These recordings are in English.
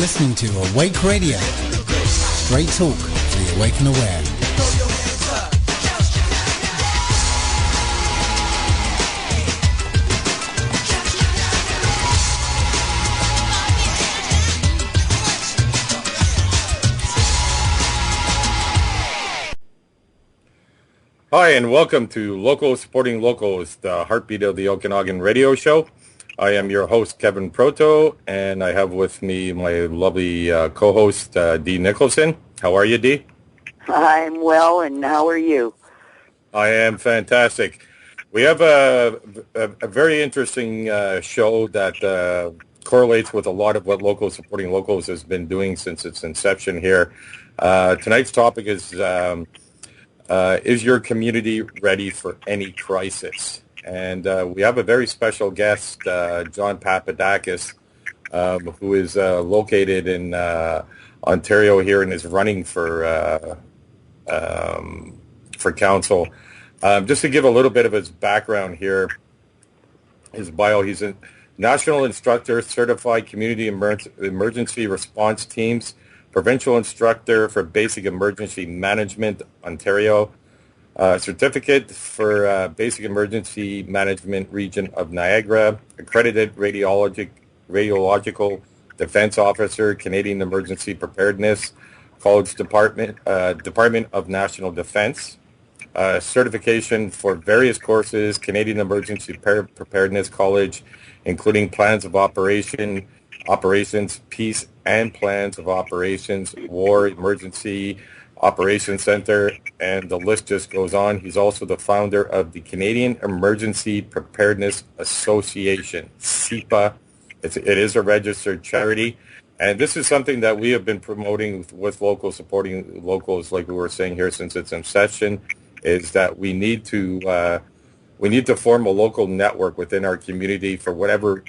listening to Awake Radio. Straight talk for the awake and aware. Hi, and welcome to Locals Supporting Locals, the heartbeat of the Okanagan Radio Show. I am your host, Kevin Proto, and I have with me my lovely co-host, Dee Nicholson. How are you, Dee? I'm well, and how are you? I am fantastic. We have a very interesting show that correlates with a lot of what Locals Supporting Locals has been doing since its inception here. Tonight's topic is your community ready for any crisis? And we have a very special guest, John Papadakis, who is located in Ontario here and is running for council. Just to give a little bit of his background here, his bio, he's a national instructor, certified community emergency response teams, Provincial Instructor for Basic Emergency Management, Ontario, Certificate for Basic Emergency Management Region of Niagara, Accredited Radiological Defense Officer, Canadian Emergency Preparedness, College Department of National Defense, certification for various courses, Canadian Emergency Preparedness College, including Plans of Operations, Peace and Plans of Operations, War, Emergency Operations Center, and the list just goes on. He's also the founder of the Canadian Emergency Preparedness Association, CEPA. It is a registered charity, and this is something that we have been promoting with Locals Supporting Locals, like we were saying here, since its inception, is that we need to form a local network within our community for whatever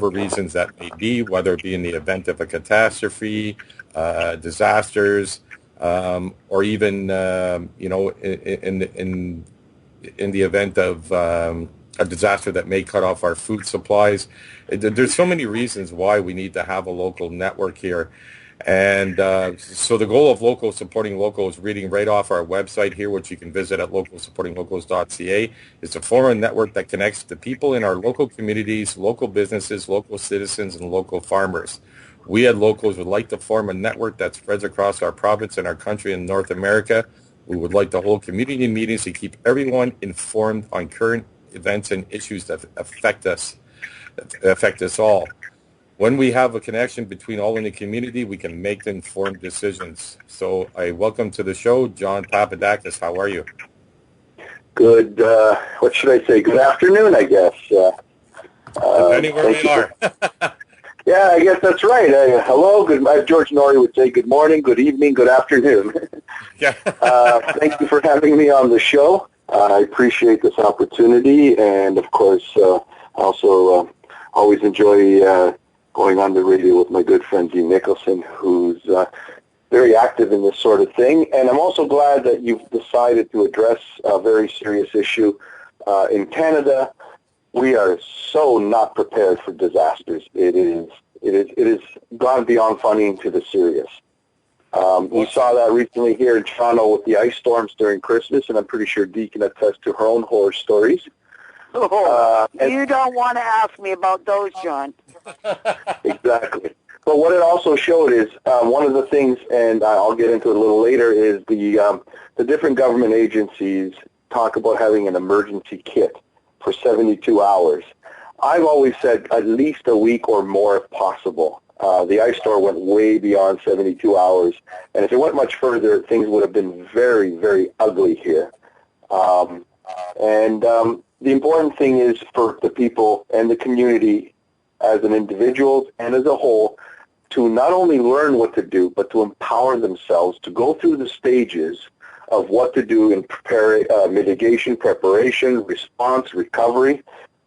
reasons that may be, whether it be in the event of a catastrophe, disasters, or even in the event of a disaster that may cut off our food supplies. There's so many reasons why we need to have a local network here. And so the goal of Locals Supporting Locals, reading right off our website here, which you can visit at localsupportinglocals.ca, is to form a network that connects the people in our local communities, local businesses, local citizens, and local farmers. We at Locals would like to form a network that spreads across our province and our country in North America. We would like to hold community meetings to keep everyone informed on current events and issues that affect us all. When we have a connection between all in the community, we can make informed decisions. So I welcome to the show, John Papadakis. How are you? Good, what should I say? Good afternoon, I guess. Depending where we are. Yeah, I guess that's right. Hello, good. George Norrie would say good morning, good evening, good afternoon. Yeah. Thank you for having me on the show. I appreciate this opportunity, and of course, also always enjoy going on the radio with my good friend Dee Nicholson, who's very active in this sort of thing. And I'm also glad that you've decided to address a very serious issue. In Canada, we are so not prepared for disasters. It is gone beyond funny into the serious. We saw that recently here in Toronto with the ice storms during Christmas, and I'm pretty sure Dee can attest to her own horror stories. You don't want to ask me about those, John. Exactly. But what it also showed is one of the things, and I'll get into it a little later, is the different government agencies talk about having an emergency kit for 72 hours. I've always said at least a week or more if possible. The ice storm went way beyond 72 hours, and if it went much further, things would have been very, very ugly here. The important thing is for the people and the community as an individual and as a whole to not only learn what to do, but to empower themselves to go through the stages of what to do in mitigation, preparation, response, recovery.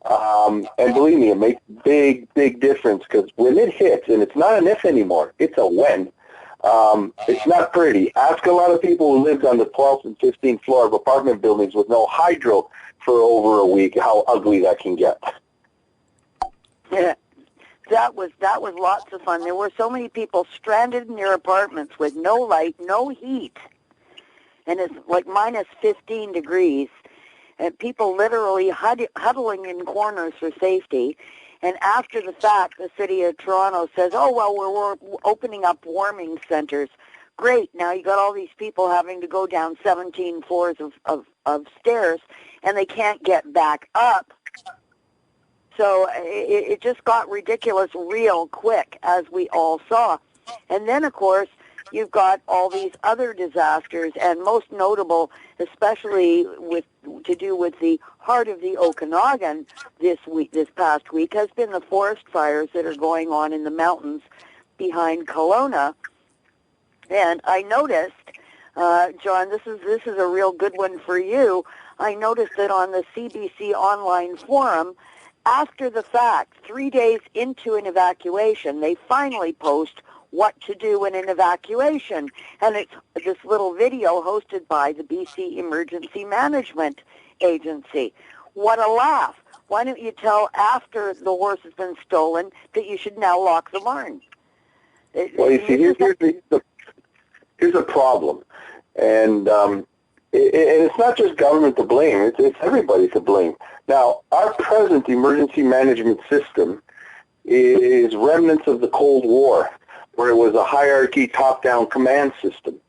And believe me, it makes big, big difference because when it hits, and it's not an if anymore, it's a when, it's not pretty. Ask a lot of people who lived on the 12th and 15th floor of apartment buildings with no hydro for over a week how ugly that can get. Yeah. That was lots of fun. There were so many people stranded in their apartments with no light, no heat, and it's like minus 15 degrees, and people literally huddling in corners for safety. And after the fact, the city of Toronto says, "Oh well, we're opening up warming centers." Great. Now you got all these people having to go down 17 floors of stairs, and they can't get back up. So it just got ridiculous real quick, as we all saw. And then, of course, you've got all these other disasters, and most notable, especially to do with the heart of the Okanagan this past week, has been the forest fires that are going on in the mountains behind Kelowna. And I noticed, John, this is a real good one for you. I noticed that on the CBC online forum, after the fact, 3 days into an evacuation, they finally post what to do in an evacuation. And it's this little video hosted by the BC Emergency Management Agency. What a laugh. Why don't you tell after the horse has been stolen that you should now lock the barn? Well, you see, here's a problem. And it's not just government to blame. It's everybody to blame. Now, our present emergency management system is remnants of the Cold War, where it was a hierarchy, top-down command system.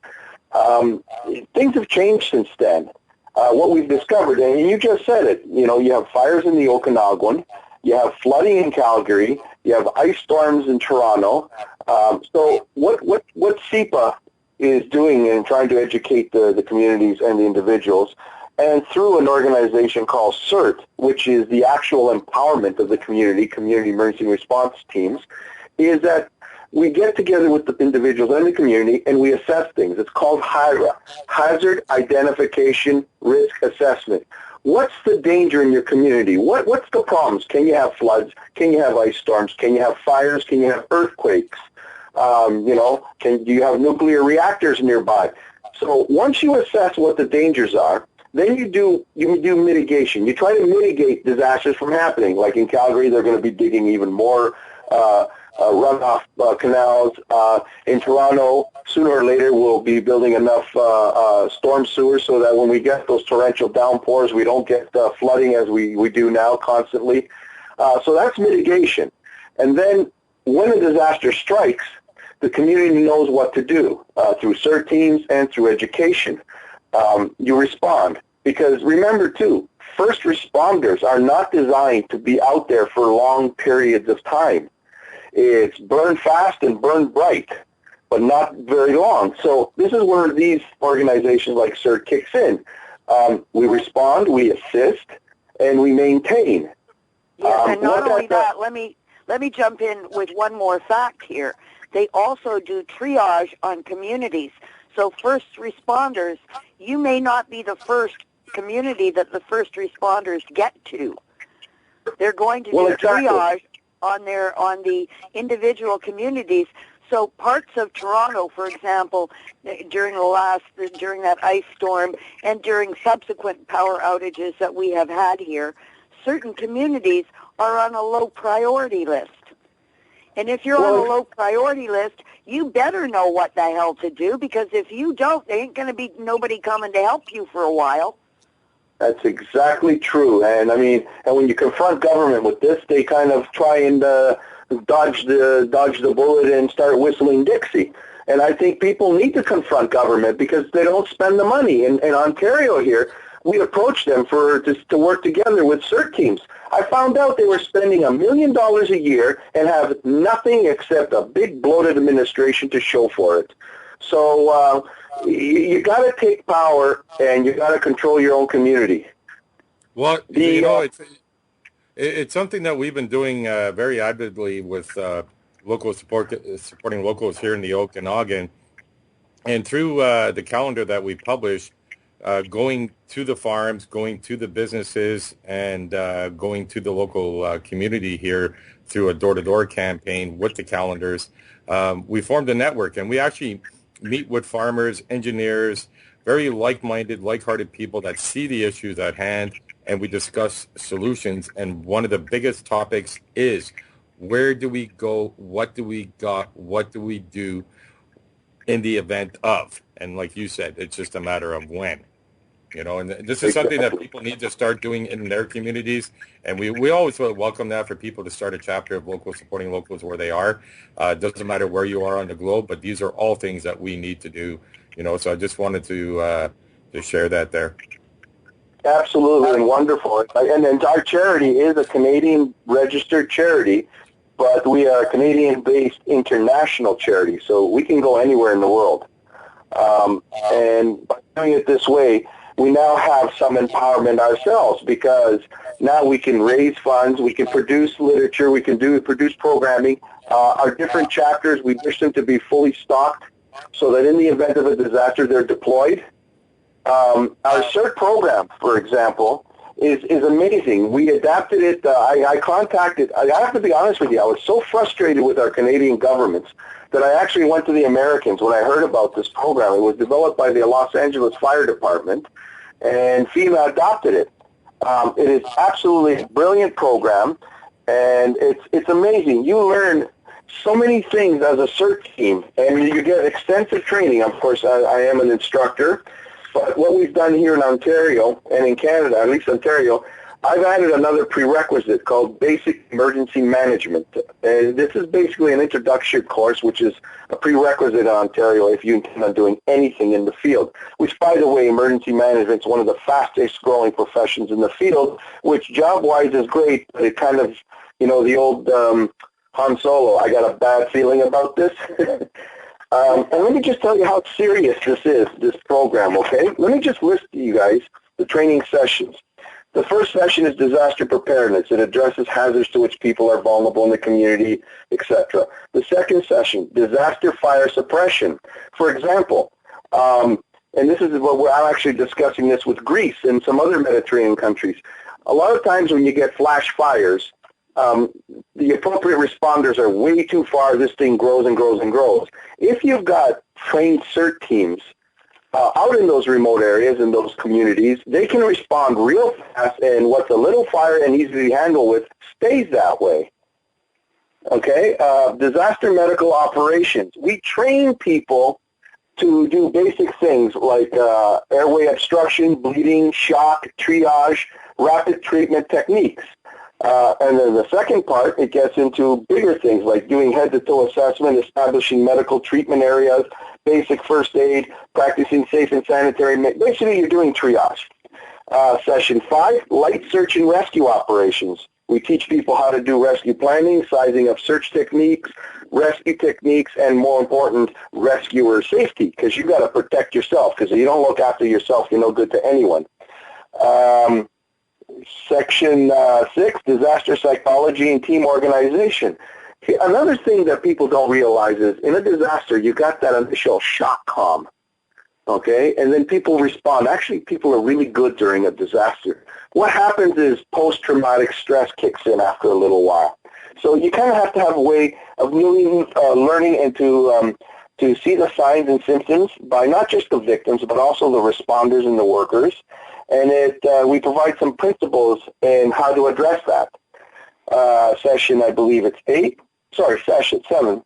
Things have changed since then. What we've discovered, and you just said it, you have fires in the Okanagan, you have flooding in Calgary, you have ice storms in Toronto. So what CEPA is doing in trying to educate the communities and the individuals, and through an organization called CERT, which is the actual empowerment of the community emergency response teams, is that we get together with the individuals and the community and we assess things. It's called HIRA, Hazard Identification Risk Assessment. What's the danger in your community? What's the problems? Can you have floods? Can you have ice storms? Can you have fires? Can you have earthquakes? Do you have nuclear reactors nearby? So once you assess what the dangers are, then you do mitigation. You try to mitigate disasters from happening. Like in Calgary, they're going to be digging even more runoff canals. In Toronto, sooner or later, we'll be building enough storm sewers so that when we get those torrential downpours, we don't get flooding as we do now constantly. So that's mitigation. And then when a disaster strikes, the community knows what to do through CERT teams and through education. You respond. Because remember, too, first responders are not designed to be out there for long periods of time. It's burn fast and burn bright, but not very long. So this is where these organizations like CERT kicks in. We respond, we assist, and we maintain. Yes, and not only that, let me jump in with one more fact here. They also do triage on communities. So first responders, you may not be the first community that the first responders get to. They're going to do triage on the individual communities. So parts of Toronto, for example, during that ice storm and during subsequent power outages that we have had here, certain communities are on a low priority list. And if you're on a low priority list, you better know what the hell to do, because if you don't, there ain't going to be nobody coming to help you for a while. That's exactly true. And and when you confront government with this, they kind of try and dodge the bullet and start whistling Dixie. And I think people need to confront government because they don't spend the money. In Ontario here, we approached them to work together with CERT teams. I found out they were spending $1 million a year and have nothing except a big bloated administration to show for it. So you got to take power and you got to control your own community. Well, it's something that we've been doing very avidly with supporting locals here in the Okanagan, and through the calendar that we publish. Going to the farms, going to the businesses, and going to the local community here through a door-to-door campaign with the calendars. We formed a network, and we actually meet with farmers, engineers, very like-minded, like-hearted people that see the issues at hand, and we discuss solutions. And one of the biggest topics is Where do we go? What do we got? What do we do in the event of? And like you said, it's just a matter of when. And this is something that people need to start doing in their communities. And we always welcome that for people to start a chapter of locals, supporting locals where they are. It doesn't matter where you are on the globe, but these are all things that we need to do. So I just wanted to share that there. Absolutely, and wonderful. And our charity is a Canadian registered charity, but we are a Canadian-based international charity, so we can go anywhere in the world. And by doing it this way, we now have some empowerment ourselves, because now we can raise funds, we can produce literature, we can produce programming. Our different chapters, we wish them to be fully stocked so that in the event of a disaster, they're deployed. Our CERT program, for example, is amazing. We adapted it. I have to be honest with you, I was so frustrated with our Canadian governments that I actually went to the Americans when I heard about this program. It was developed by the Los Angeles Fire Department, and FEMA adopted it. It is absolutely a brilliant program, and it's amazing. You learn so many things as a CERT team, and you get extensive training. Of course, I am an instructor, but what we've done here in Ontario and in Canada, at least Ontario, I've added another prerequisite called Basic Emergency Management. And this is basically an introduction course, which is a prerequisite in Ontario if you intend on doing anything in the field, which, by the way, emergency management is one of the fastest growing professions in the field, which job-wise is great, but it kind of, the old Han Solo, I got a bad feeling about this. And let me just tell you how serious this program, okay? Let me just list to you guys the training sessions. The first session is disaster preparedness. It addresses hazards to which people are vulnerable in the community, etc. The second session, disaster fire suppression. For example, and this is what I'm actually discussing this with Greece and some other Mediterranean countries. A lot of times when you get flash fires, the appropriate responders are way too far. This thing grows and grows and grows. If you've got trained CERT teams out in those remote areas, in those communities, they can respond real fast, and what's a little fire and easy to handle with stays that way. Okay? Disaster medical operations. We train people to do basic things like airway obstruction, bleeding, shock, triage, rapid treatment techniques. And then the second part, it gets into bigger things like doing head-to-toe assessment, establishing medical treatment areas, basic first aid, practicing safe and sanitary. Basically, you're doing triage. Session 5, light search and rescue operations. We teach people how to do rescue planning, sizing of search techniques, rescue techniques, and more important, rescuer safety, because you've got to protect yourself, because if you don't look after yourself, you're no good to anyone. Section 6, disaster psychology and team organization. Another thing that people don't realize is in a disaster, you got that initial shock calm, okay? And then people respond. Actually, people are really good during a disaster. What happens is post-traumatic stress kicks in after a little while. So you kind of have to have a way of learning and to see the signs and symptoms by not just the victims, but also the responders and the workers. And we provide some principles in how to address that. Session, I believe it's session 7.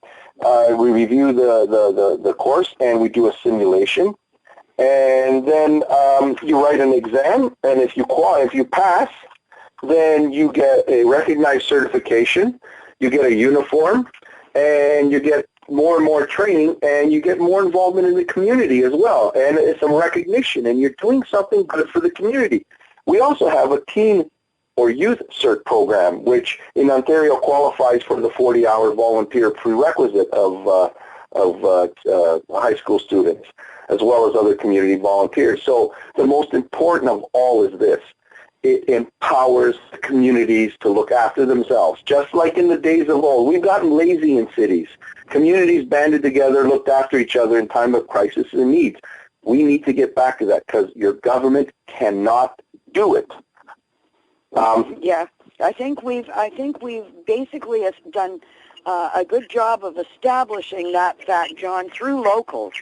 We review the course and we do a simulation. And then you write an exam, and if you pass, then you get a recognized certification, you get a uniform, and you get more and more training, and you get more involvement in the community as well, and it's some recognition, and you're doing something good for the community. We also have a teen or youth CERT program, which in Ontario qualifies for the 40-hour volunteer prerequisite of high school students, as well as other community volunteers. So the most important of all is this. It empowers communities to look after themselves. Just like in the days of old, we've gotten lazy in cities. Communities banded together, looked after each other in time of crisis and needs. We need to get back to that because your government cannot do it. Yeah, I think we've basically done a good job of establishing that fact, John, through locals.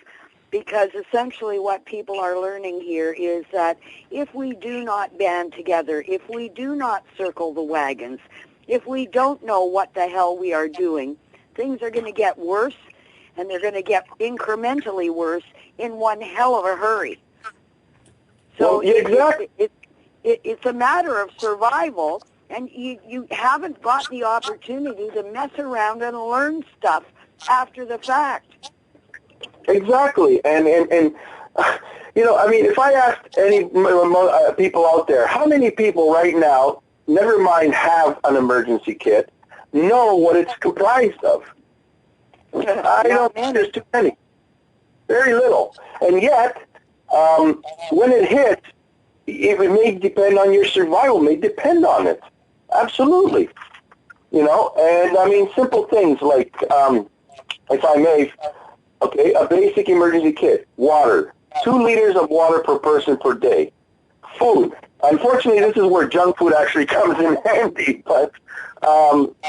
Because essentially what people are learning here is that if we do not band together, if we do not circle the wagons, if we don't know what the hell we are doing, things are going to get worse, and they're going to get incrementally worse in one hell of a hurry. So well, exactly. It's a matter of survival, and you haven't got the opportunity to mess around and learn stuff after the fact. Exactly, and you know, I mean, if I asked any people out there, how many people right now, never mind have an emergency kit, know what it's comprised of? I don't think there's too many. Very little. And yet, when it hits, it may depend on your survival, may depend on it. Absolutely. You know, and I mean, simple things like, if I may, okay, a basic emergency kit, water, 2 liters of water per person per day. Food. Unfortunately, this is where junk food actually comes in handy, but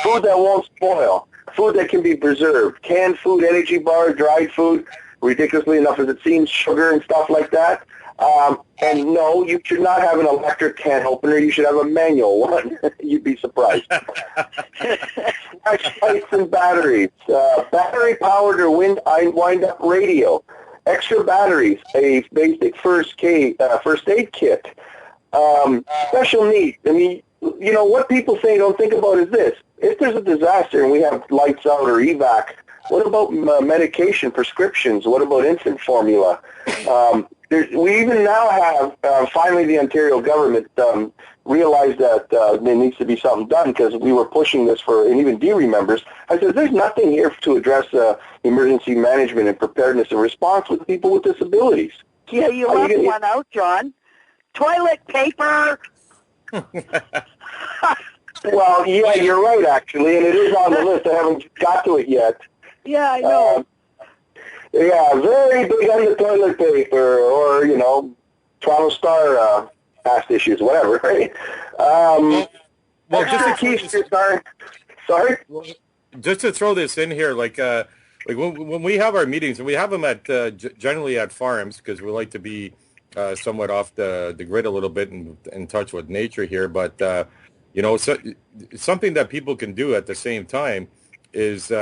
food that won't spoil, food that can be preserved, canned food, energy bar, dried food, ridiculously enough as it seems, sugar and stuff like that. And no, you should not have an electric can opener. You should have a manual one. You'd be surprised. Flashlights and batteries, battery-powered or wind-up radio, extra batteries, a basic first aid kit, special needs. I mean, you know, what people don't think about is this. If there's a disaster and we have lights out or evac, what about medication, prescriptions? What about infant formula? We even now have, finally the Ontario government realized that there needs to be something done, because we were pushing this and even DRE members. I said, there's nothing here to address emergency management and preparedness and response with people with disabilities. Yeah, you left one out, John. Toilet paper! Well, yeah, you're right, actually, and it is on the list. I haven't got to it yet. Yeah, I know. Yeah, very big on the toilet paper, or, you know, Toronto Star past issues, whatever, right? Well, just to sorry? Well, just to throw this in here, like when we have our meetings, and we have them at generally at farms, because we like to be somewhat off the grid a little bit and in touch with nature here, but you know, something that people can do at the same time is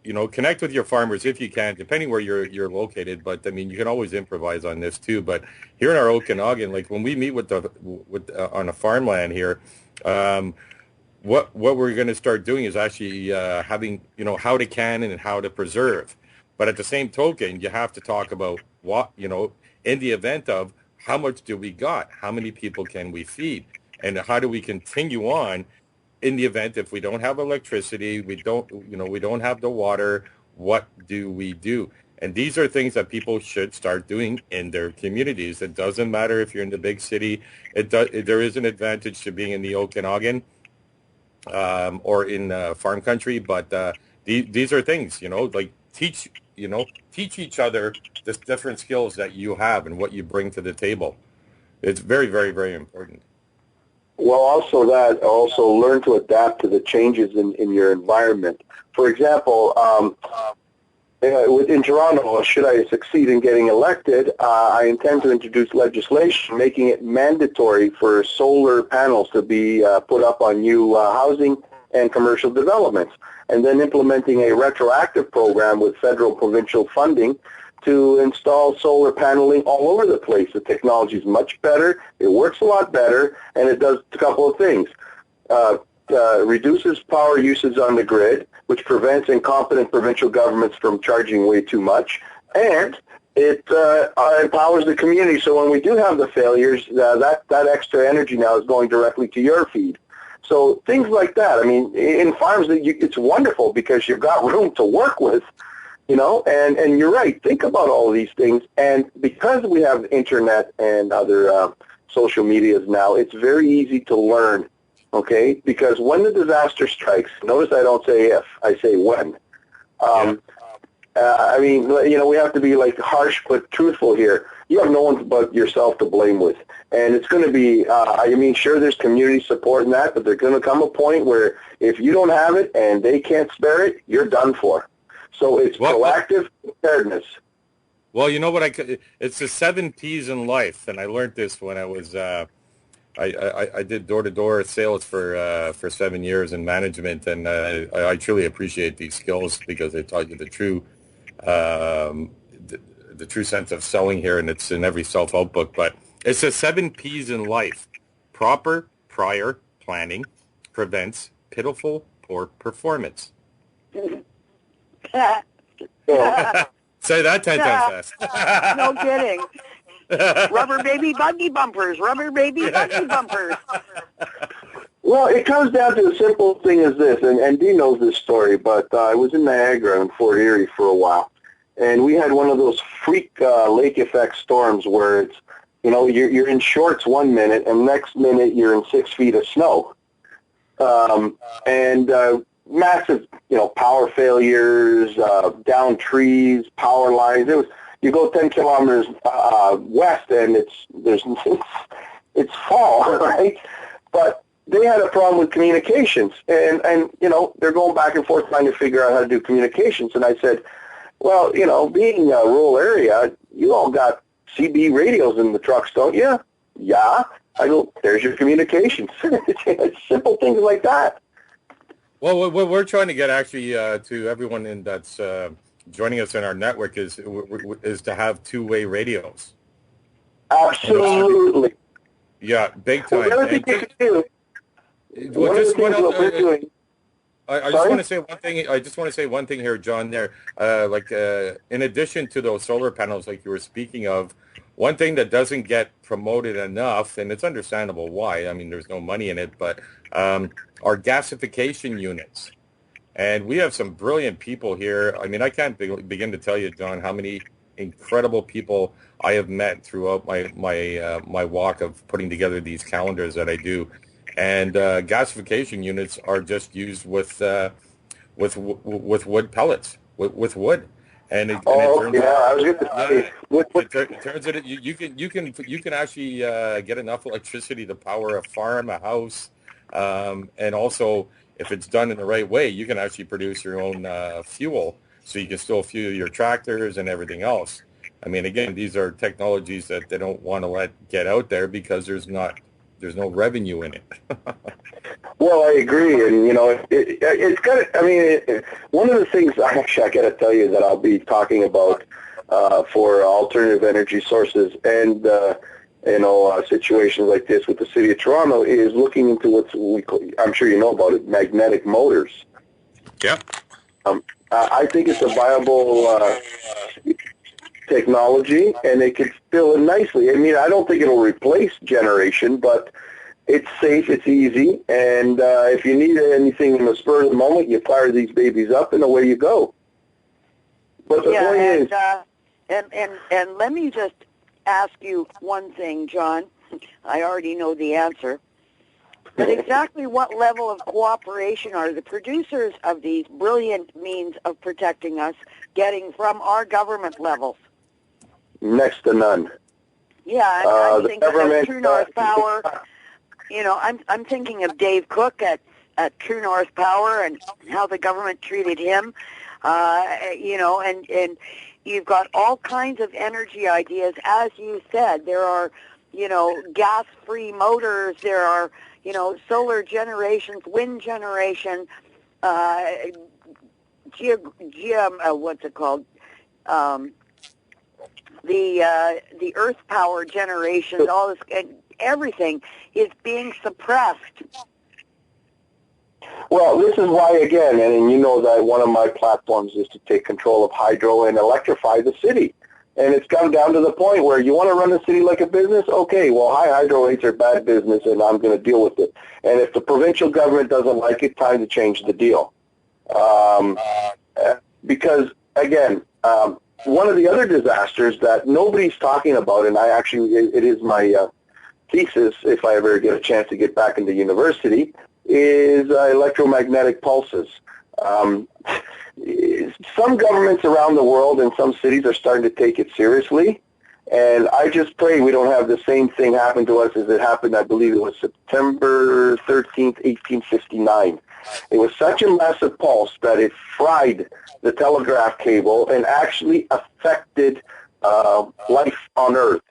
you know, connect with your farmers if you can, depending where you're located. But I mean, you can always improvise on this too. But here in our Okanagan, like when we meet on a farmland here, what we're going to start doing is actually having, you know, how to can and how to preserve. But at the same token, you have to talk about what, you know, in the event of how much do we got, how many people can we feed, and how do we continue on in the event if we don't have electricity, we don't have the water, what do we do? And these are things that people should start doing in their communities. It doesn't matter if you're in the big city. There is an advantage to being in the Okanagan or in farm country, but these are things, you know, like teach each other the different skills that you have and what you bring to the table. It's very, very, very important. Well, also learn to adapt to the changes in your environment. For example, in Toronto, should I succeed in getting elected, I intend to introduce legislation making it mandatory for solar panels to be put up on new housing and commercial developments, and then implementing a retroactive program with federal provincial funding to install solar paneling all over the place. The technology is much better, it works a lot better, and it does a couple of things. Reduces power usage on the grid, which prevents incompetent provincial governments from charging way too much, and it empowers the community, so when we do have the failures, that extra energy now is going directly to your feed. So things like that. I mean, in farms, it's wonderful because you've got room to work with. You know, and you're right. Think about all of these things. And because we have internet and other social medias now, it's very easy to learn, okay? Because when the disaster strikes, notice I don't say if, I say when. I mean, you know, we have to be like harsh but truthful here. You have no one but yourself to blame with. And it's going to be, I mean, sure, there's community support in that, but there's going to come a point where if you don't have it and they can't spare it, you're done for. So it's proactive preparedness. Well, you know what? It's the 7 P's in life, and I learned this when I was I did door-to-door sales for 7 years in management, and I truly appreciate these skills because they taught you the true sense of selling here, and it's in every self-help book. But it says 7 P's in life: proper, prior, planning, prevents, pitiful, poor performance. Say that 10 times fast. No kidding. Rubber baby buggy bumpers. Rubber baby buggy bumpers. Well, it comes down to a simple thing as this, and Dee knows this story, but I was in Niagara and Fort Erie for a while, and we had one of those freak lake effect storms where it's, you know, you're in shorts one minute, and next minute you're in 6 feet of snow. Massive, you know, power failures, down trees, power lines. You go 10 kilometers west, and it's fall, right? But they had a problem with communications, and you know, they're going back and forth trying to figure out how to do communications. And I said, well, you know, being a rural area, you all got CB radios in the trucks, don't you? Yeah. I go, there's your communications. It's simple things like that. Well, what we're trying to get actually to everyone that's joining us in our network is to have two-way radios. Absolutely. Yeah, big time. Well, the other thing you can do. I just want to say one thing. I just want to say one thing here, John. There, in addition to those solar panels, like you were speaking of, one thing that doesn't get promoted enough, and it's understandable why. I mean, there's no money in it, but our gasification units. And we have some brilliant people here. I mean, I can't begin to tell you, John, how many incredible people I have met throughout my walk of putting together these calendars that I do. And gasification units are just used with wood pellets, with wood. And it turns out you can actually get enough electricity to power a farm, a house, and also if it's done in the right way, you can actually produce your own fuel, so you can still fuel your tractors and everything else. I mean, again, these are technologies that they don't want to let get out there because there's no revenue in it. Well, I agree, and you know, it's got. I mean, one of the things I got to tell you that I'll be talking about for alternative energy sources and situations like this with the City of Toronto is looking into what we call, I'm sure you know about it, magnetic motors. Yeah. I think it's a viable technology, and it could fill in nicely. I mean, I don't think it'll replace generation, but it's safe, it's easy, and if you need anything in the spur of the moment, you fire these babies up, and away you go. But the point is, and let me just ask you one thing, John. I already know the answer. But exactly what level of cooperation are the producers of these brilliant means of protecting us getting from our government levels? Next to none. Yeah, I'm thinking of True North Power. You know, I'm thinking of Dave Cook at True North Power and how the government treated him. You know, and you've got all kinds of energy ideas. As you said, there are, you know, gas-free motors. There are, you know, solar generations, wind generation, what's it called? The earth power generations, all this, and everything is being suppressed. Well, this is why, again, and you know that one of my platforms is to take control of hydro and electrify the city. And it's come down to the point where you want to run the city like a business? Okay, well, high hydro rates are bad business, and I'm going to deal with it. And if the provincial government doesn't like it, time to change the deal. Because, again, one of the other disasters that nobody's talking about, and it is my thesis, if I ever get a chance to get back into university, is electromagnetic pulses. Some governments around the world and some cities are starting to take it seriously, and I just pray we don't have the same thing happen to us as it happened, I believe it was September 13th, 1859. It was such a massive pulse that it fried the telegraph cable and actually affected life on Earth.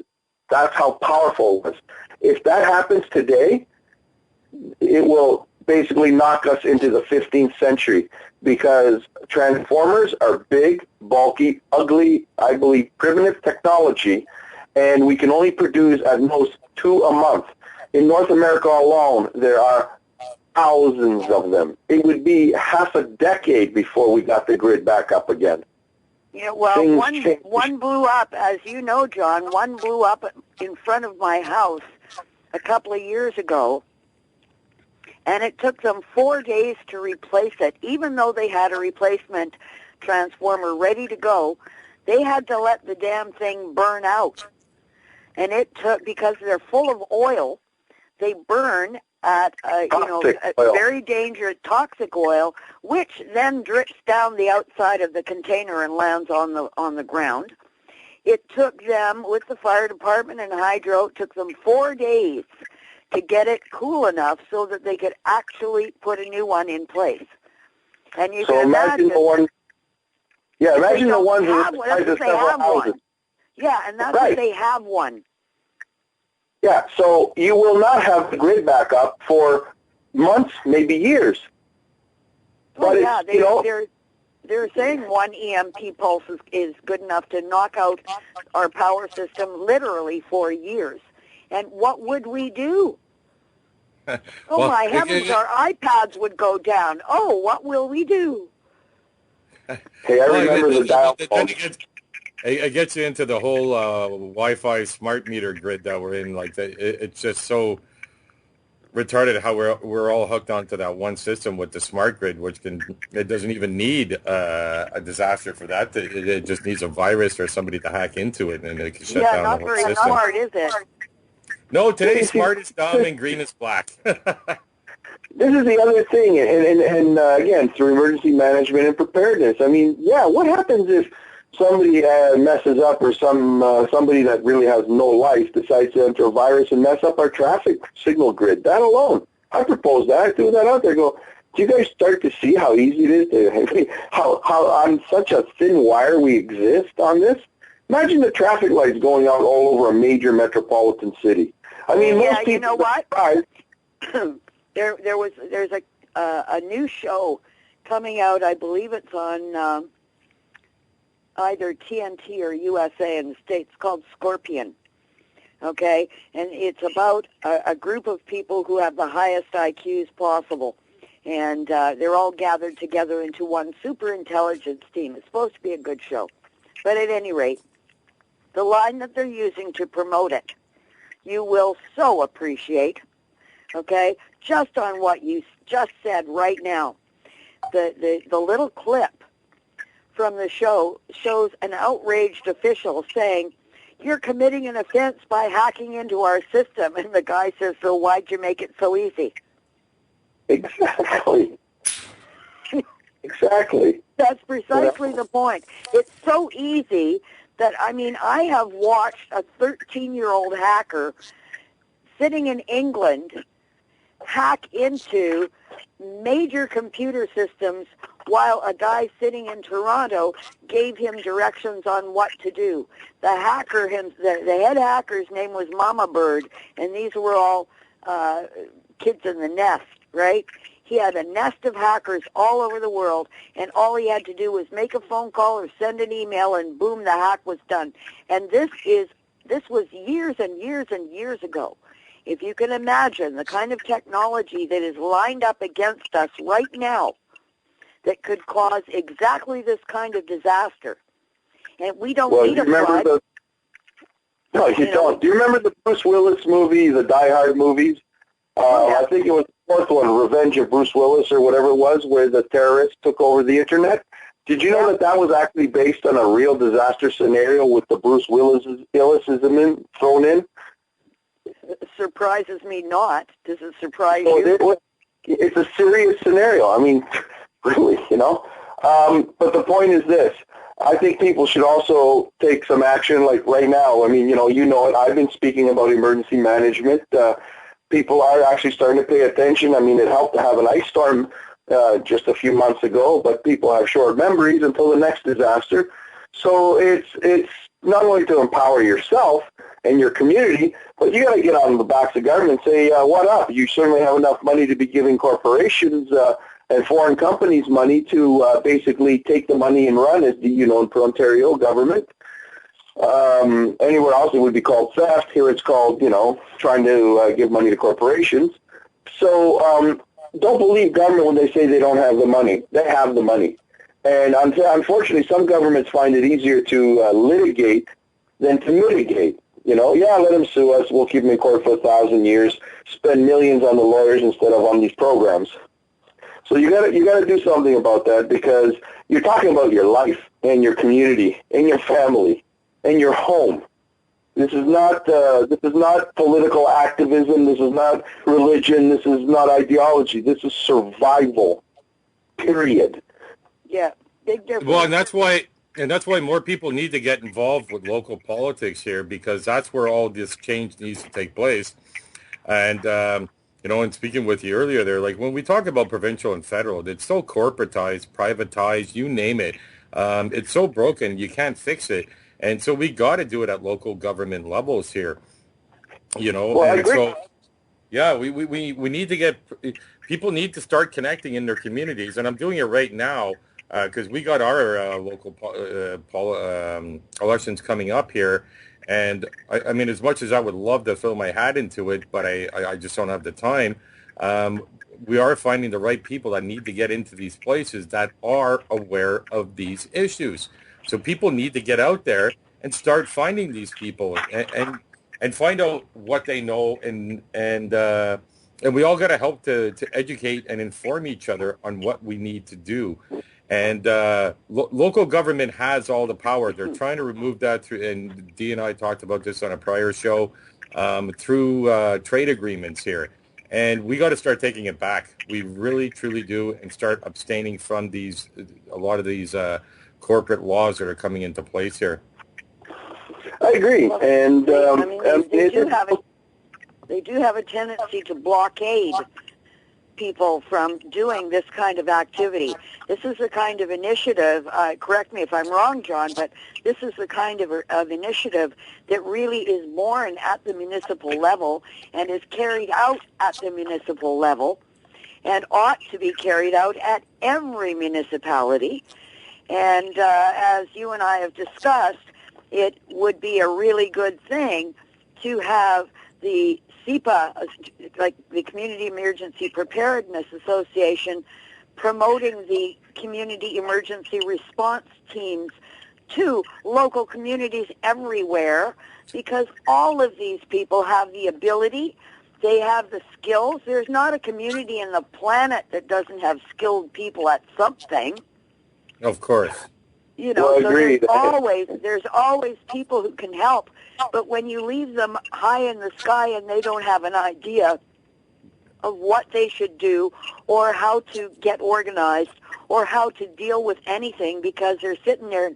That's how powerful it was. If that happens today, it will basically knock us into the 15th century, because transformers are big, bulky, ugly, I believe primitive technology, and we can only produce at most 2 a month. In North America alone, there are thousands of them. It would be half a decade before we got the grid back up again. Yeah, well, one blew up, as you know, John, one blew up in front of my house a couple of years ago, and it took them 4 days to replace it. Even though they had a replacement transformer ready to go, they had to let the damn thing burn out. And it took, because they're full of oil, they burn at a very dangerous toxic oil, which then drips down the outside of the container and lands on the ground. It took them, with the fire department and hydro, it took them 4 days to get it cool enough so that they could actually put a new one in place. And you can imagine the one. Yeah, imagine the ones that have several houses. Yeah, and that's if they have one. Yeah, so you will not have the grid back up for months, maybe years. Oh, yeah, they're saying one EMP pulse is good enough to knock out our power system literally for years. And what would we do? Oh, my heavens, our iPads would go down. Oh, what will we do? Hey, I remember the dial phone. It gets you into the whole Wi-Fi smart meter grid that we're in. Like, it's just so retarded how we're all hooked onto that one system with the smart grid, which it doesn't even need a disaster for that. It just needs a virus or somebody to hack into it, and it can shut down the whole system. Yeah, not very smart, is it? No, today's smart is dumb and green is black. This is the other thing, and again, through emergency management and preparedness. I mean, yeah, what happens if somebody messes up, or somebody that really has no life decides to enter a virus and mess up our traffic signal grid? That alone, I propose that. I threw that out there. Go, do you guys start to see how easy it is how on such a thin wire we exist on this? Imagine the traffic lights going out all over a major metropolitan city. I mean, most people. You know what? There's a new show coming out. I believe it's on either TNT or USA in the States, called Scorpion. Okay, and it's about a group of people who have the highest IQs possible, and they're all gathered together into one super intelligence team. It's supposed to be a good show, but at any rate, the line that they're using to promote it, you will so appreciate, okay, just on what you just said right now. The little clip from the show shows an outraged official saying, "You're committing an offense by hacking into our system." And the guy says, "So why'd you make it so easy?" Exactly. Exactly. That's precisely the point. It's so easy that, I mean, I have watched a 13-year-old hacker sitting in England hack into major computer systems while a guy sitting in Toronto gave him directions on what to do. The hacker, the head hacker's name was Mama Bird, and these were all kids in the nest, right? He had a nest of hackers all over the world, and all he had to do was make a phone call or send an email, and boom, the hack was done. And this was years and years and years ago. If you can imagine the kind of technology that is lined up against us right now that could cause exactly this kind of disaster. And we don't need a flood. No, you don't. Do you remember the Bruce Willis movie, the Die Hard movies? I think it was the fourth one, Revenge of Bruce Willis or whatever it was, where the terrorists took over the Internet. Did you know that was actually based on a real disaster scenario with the Bruce Willisism thrown in? It surprises me not. Does it surprise you? It's a serious scenario. I mean, really, you know. But the point is this. I think people should also take some action, like right now. I mean, you know it. I've been speaking about emergency management. People are actually starting to pay attention. I mean, it helped to have an ice storm just a few months ago, but people have short memories until the next disaster. So it's not only to empower yourself, and your community, but you got to get on the backs of government and say, what up? You certainly have enough money to be giving corporations and foreign companies money to basically take the money and run, as in Ontario government. Anywhere else it would be called theft. Here it's called, trying to give money to corporations. So don't believe government when they say they don't have the money. They have the money. And unfortunately, some governments find it easier to litigate than to mitigate. Let them sue us. We'll keep them in court for 1,000 years, spend millions on the lawyers instead of on these programs. So you got to do something about that, because you're talking about your life and your community and your family and your home. This is not political activism. This is not religion. This is not ideology. This is survival. Period. Yeah, big difference. Well, and that's why more people need to get involved with local politics here, because that's where all this change needs to take place. And and speaking with you earlier there, like when we talk about provincial and federal, it's so corporatized, privatized, you name it. It's so broken, you can't fix it. And so we got to do it at local government levels here, Well, I agree. So, yeah, we need to get, people need to start connecting in their communities. And I'm doing it right now because we got our local elections coming up here. And I mean, as much as I would love to throw my hat into it, but I just don't have the time. We are finding the right people that need to get into these places that are aware of these issues. So people need to get out there and start finding these people and find out what they know, and we all got to help to educate and inform each other on what we need to do. And local government has all the power. They're trying to remove that through, and Dee and I talked about this on a prior show, through trade agreements here. And we got to start taking it back. We really, truly do, and start abstaining from a lot of these corporate laws that are coming into place here. I agree. And they do have a tendency to blockade people from doing this kind of activity. This is the kind of initiative, correct me if I'm wrong, John, but this is the kind of initiative that really is born at the municipal level and is carried out at the municipal level and ought to be carried out at every municipality. And as you and I have discussed, it would be a really good thing to have the CEPA, like the Community Emergency Preparedness Association, promoting the community emergency response teams to local communities everywhere, because all of these people have the ability, they have the skills. There's not a community in the planet that doesn't have skilled people at something. Of course. So there's always people who can help. But when you leave them high in the sky and they don't have an idea of what they should do or how to get organized or how to deal with anything, because they're sitting there,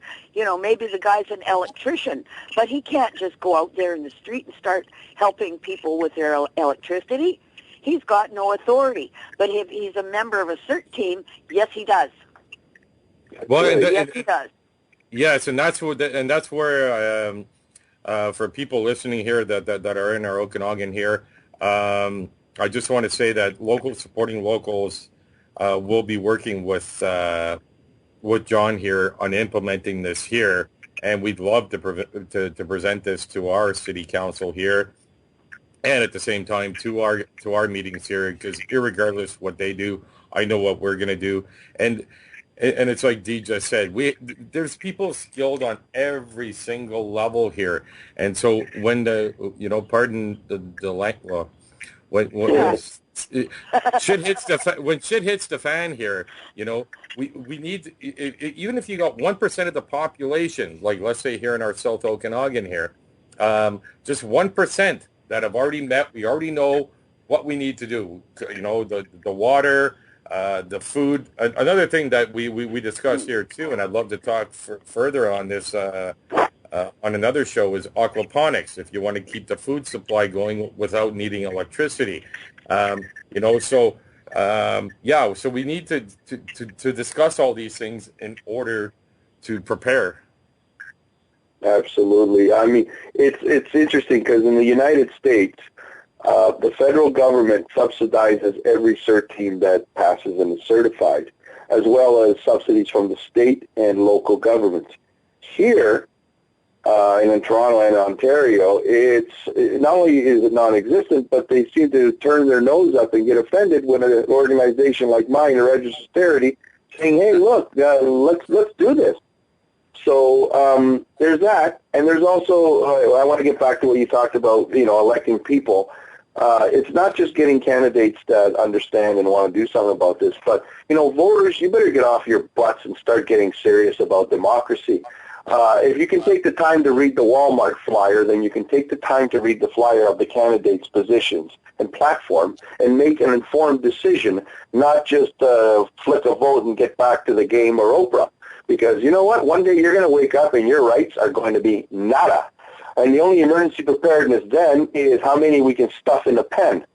maybe the guy's an electrician, but he can't just go out there in the street and start helping people with their electricity. He's got no authority. But if he's a member of a CERT team, yes, he does. Well, yes, he does. Yes, and that's where for people listening here that are in our Okanagan here, I just want to say that supporting locals will be working with John here on implementing this here, and we'd love to present this to our city council here, and at the same time to our meetings here, because irregardless what they do, I know what we're going to do, and it's like Dee just said, there's people skilled on every single level here, and so when pardon the language, when shit hits the fan here, we need, even if you got 1% of the population, like let's say here in our South Okanagan here, just 1% that have already met, we already know what we need to do. The water. The food. Another thing that we discussed here too, and I'd love to talk further on this on another show, is aquaponics. If you want to keep the food supply going without needing electricity, So we need to discuss all these things in order to prepare. Absolutely. I mean, it's interesting because in the United States, the federal government subsidizes every CERT team that passes and is certified, as well as subsidies from the state and local governments. Here, in Toronto and Ontario, not only is it non-existent, but they seem to turn their nose up and get offended when an organization like mine, a registered charity, saying, "Hey, look, let's do this." So there's that, and there's also I want to get back to what you talked about, electing people. It's not just getting candidates that understand and want to do something about this, but voters, you better get off your butts and start getting serious about democracy. If you can take the time to read the Walmart flyer, then you can take the time to read the flyer of the candidates' positions and platform and make an informed decision, not just flick a vote and get back to the game or Oprah. Because you know what? One day you're going to wake up and your rights are going to be nada. And the only emergency preparedness then is how many we can stuff in a pen.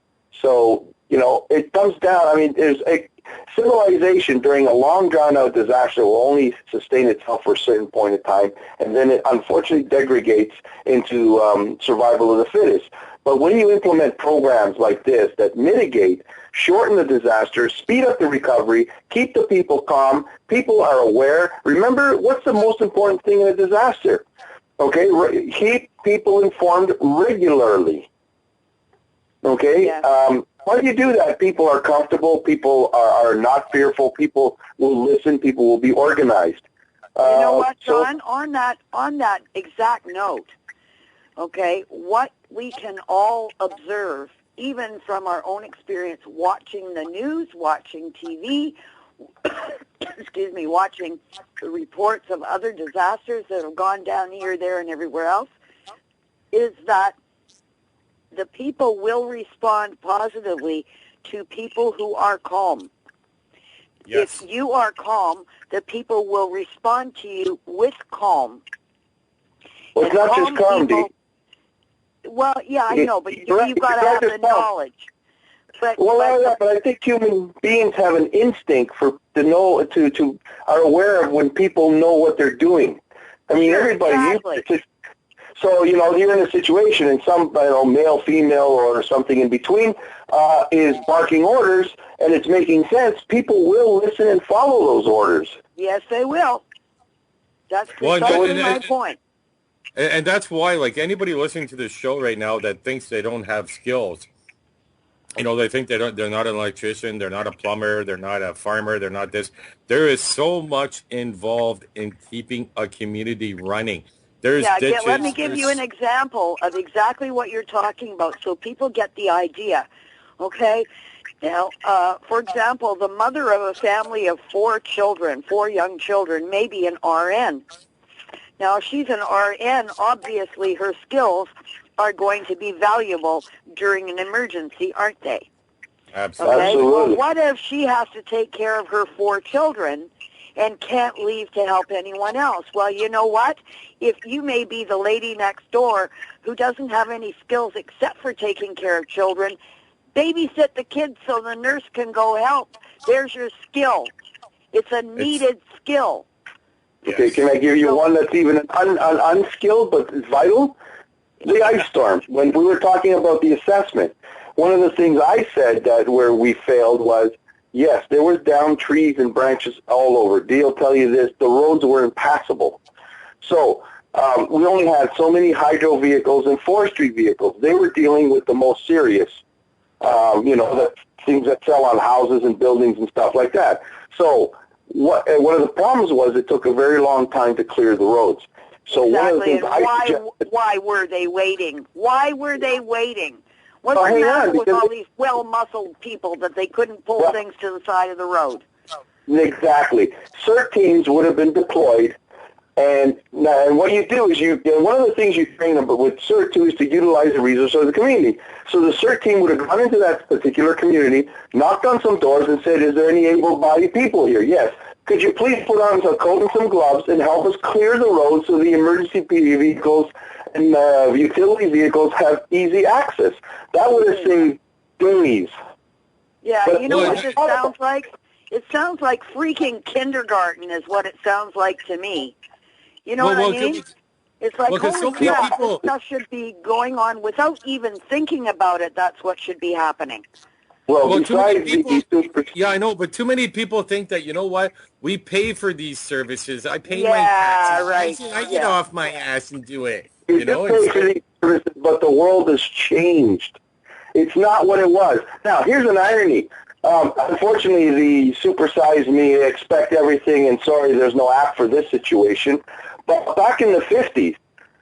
So, it comes down, I mean, there's a civilization during a long drawn-out disaster will only sustain itself for a certain point of time, and then it unfortunately degrades into survival of the fittest. But when you implement programs like this that mitigate, shorten the disaster, speed up the recovery, keep the people calm, people are aware. Remember, what's the most important thing in a disaster? Okay, keep people informed regularly. Okay? Yeah. How do you do that? People are comfortable, people are not fearful, people will listen, people will be organized. You know what, John? On that exact note, okay, what we can all observe, even from our own experience watching the news, watching TV, excuse me, watching the reports of other disasters that have gone down here, there, and everywhere else, is that the people will respond positively to people who are calm. Yes. If you are calm, the people will respond to you with calm. Well, it's not just calm, people, well, yeah, I know, but you've got to have the knowledge. But I think human beings have an instinct to are aware of when people know what they're doing. I mean, everybody. Exactly. So, you're in a situation and some, male, female, or something in between is barking orders and it's making sense. People will listen and follow those orders. Yes, they will. That's precisely my point. And that's why, like, anybody listening to this show right now that thinks they don't have skills, they think they're not an electrician, they're not a plumber, they're not a farmer, they're not this. There is so much involved in keeping a community running. Ditches, let me give you an example of exactly what you're talking about so people get the idea, okay? Now, for example, the mother of a family of 4 young children, may be an RN. Now, if she's an RN, obviously her skills are going to be valuable during an emergency, aren't they? Absolutely. Okay? Well, what if she has to take care of her 4 children and can't leave to help anyone else? Well, you know what? If you may be the lady next door who doesn't have any skills except for taking care of children, babysit the kids so the nurse can go help. There's your skill. It's a needed skill. Okay, can I give you one that's even unskilled but vital? The ice storm. When we were talking about the assessment, one of the things I said that where we failed was, yes, there was downed trees and branches all over. Dee'll tell you this, the roads were impassable. So we only had so many hydro vehicles and forestry vehicles. They were dealing with the most serious, the things that fell on houses and buildings and stuff like that. So one of the problems was it took a very long time to clear the roads. So exactly. One of the things why were they waiting? Why were they waiting? What's the matter with all these well-muscled people that they couldn't pull things to the side of the road? Exactly. CERT teams would have been deployed, and what you do is one of the things you train them with CERT too is to utilize the resources of the community. So the CERT team would have gone into that particular community, knocked on some doors and said, is there any able-bodied people here? Yes. Could you please put on some coat and some gloves and help us clear the road so the emergency vehicles and utility vehicles have easy access? That would have saved days. Yeah, but you know what it sounds like? It sounds like freaking kindergarten is what it sounds like to me. You know what I mean? It's like, Well, 'cause holy so many crap, people- this stuff should be going on without even thinking about it. That's what should be happening. Well, too many besides people, yeah, I know, but too many people think that, you know what, we pay for these services. I pay my Yeah, taxes. right. I get Yeah. off my ass and do it. You You know, do pay it's for these services, but the world has changed. It's not what it was. Now, here's an irony. Unfortunately, the supersize me, expect everything, and sorry, there's no app for this situation. But back in the 50s,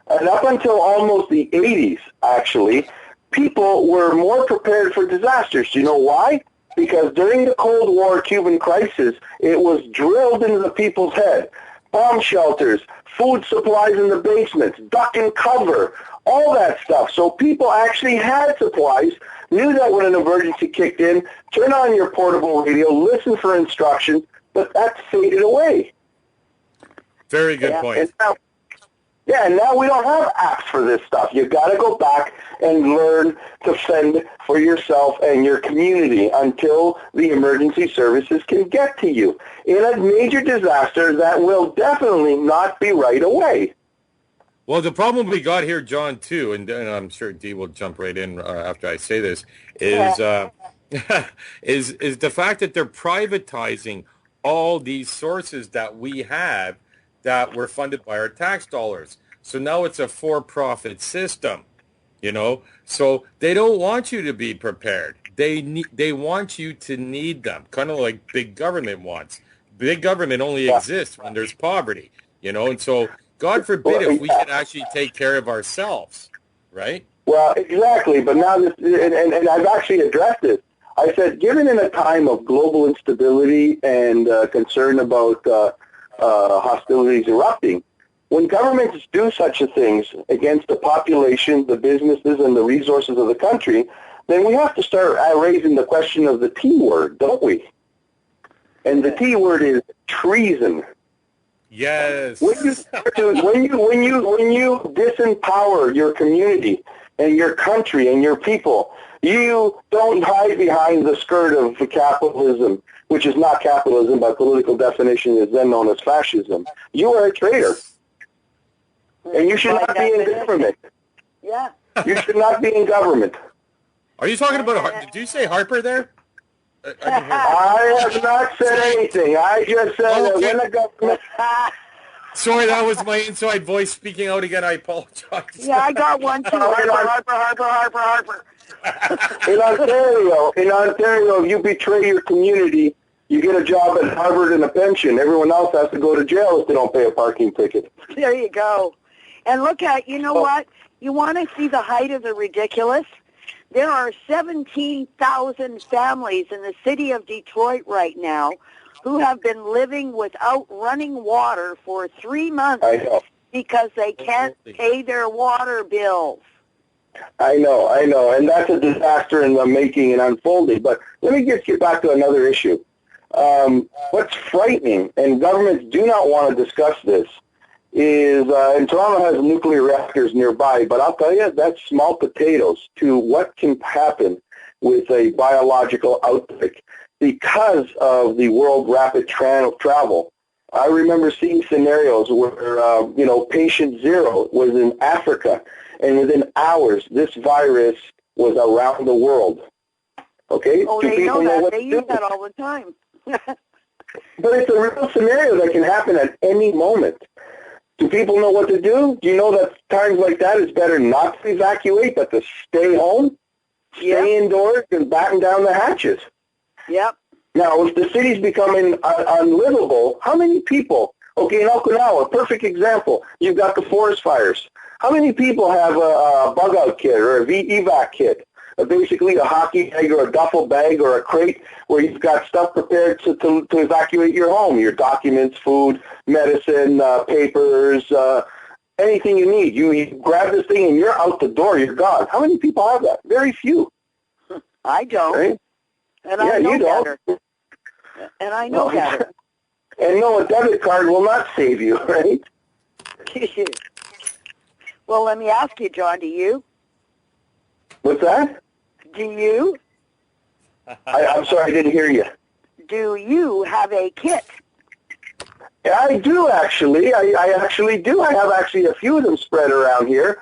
and up until almost the 80s, actually, people were more prepared for disasters. Do you know why? Because during the Cold War Cuban crisis, it was drilled into the people's head. Bomb shelters, food supplies in the basements, duck and cover, all that stuff. So people actually had supplies, knew that when an emergency kicked in, turn on your portable radio, listen for instructions, but that's faded away. very good point. And now we don't have apps for this stuff. You've got to go back and learn to fend for yourself and your community until the emergency services can get to you. In a major disaster, that will definitely not be right away. Well, the problem we got here, John, too, and I'm sure Dee will jump right in after I say this, is is the fact that they're privatizing all these sources that we have that were funded by our tax dollars. So now it's a for-profit system, you know. So they don't want you to be prepared. They want you to need them, kind of like big government wants. Big government only exists when there's poverty, you know. And so, God forbid if we could actually take care of ourselves, right? Well, exactly. But now, and I've actually addressed this. I said, given in a time of global instability and concern about hostilities erupting, when governments do such a things against the population, the businesses, and the resources of the country, then we have to start raising the question of the T word, don't we? And the T word is treason. Yes. When you disempower your community and your country and your people, you don't hide behind the skirt of capitalism, which is not capitalism by political definition, is then known as fascism. You are a traitor. And you should not be in government. Yeah. You should not be in government. Are you talking about, did you say Harper there? I didn't hear that. I have not said anything. I just said that when the government... Sorry, that was my inside voice speaking out again. I apologize. Yeah, I got one too. Harper. In Ontario, if you betray your community, you get a job at Harvard and a pension. Everyone else has to go to jail if they don't pay a parking ticket. There you go. And look at, you know what? You want to see the height of the ridiculous? There are 17,000 families in the city of Detroit right now who have been living without running water for 3 months because they can't pay their water bills. I know, and that's a disaster in the making and unfolding. But let me just get back to another issue. What's frightening, and governments do not want to discuss this, is, and Toronto has nuclear reactors nearby, but I'll tell you, that's small potatoes to what can happen with a biological outbreak because of the world rapid travel. I remember seeing scenarios where, patient zero was in Africa, and within hours, this virus was around the world. Okay? Oh, Do they people know that. what They to use do? that all the time. But it's a real scenario that can happen at any moment. Do people know what to do? Do you know that times like that it's better not to evacuate, but to stay home, stay indoors, and batten down the hatches? Yep. Now, if the city's becoming unlivable, how many people? Okay, in Okinawa, perfect example. You've got the forest fires. How many people have a bug-out kit or a evac kit? Basically a hockey bag or a duffel bag or a crate where you've got stuff prepared to evacuate your home, your documents, food, medicine, papers, anything you need. You grab this thing and you're out the door, you're gone. How many people have that? Very few. I don't. Right? And I know better. And I know better. And no, a debit card will not save you, right? Well, let me ask you, John, do you? What's that? Do you? I'm sorry, I didn't hear you. Do you have a kit? I do actually. I actually do. I have actually a few of them spread around here.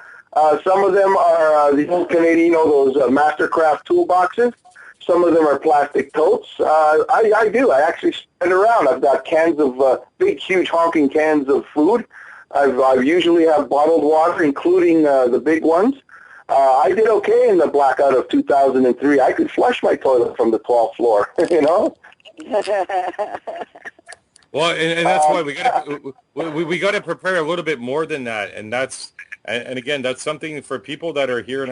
Some of them are the old Canadian, those Mastercraft toolboxes. Some of them are plastic totes. I do. I actually spread around. I've got cans of big, huge, honking cans of food. I usually have bottled water, including the big ones. I did okay in the blackout of 2003. I could flush my toilet from the 12th floor, you know? Well, and that's why we got to prepare a little bit more than that, and again, that's something for people that are here in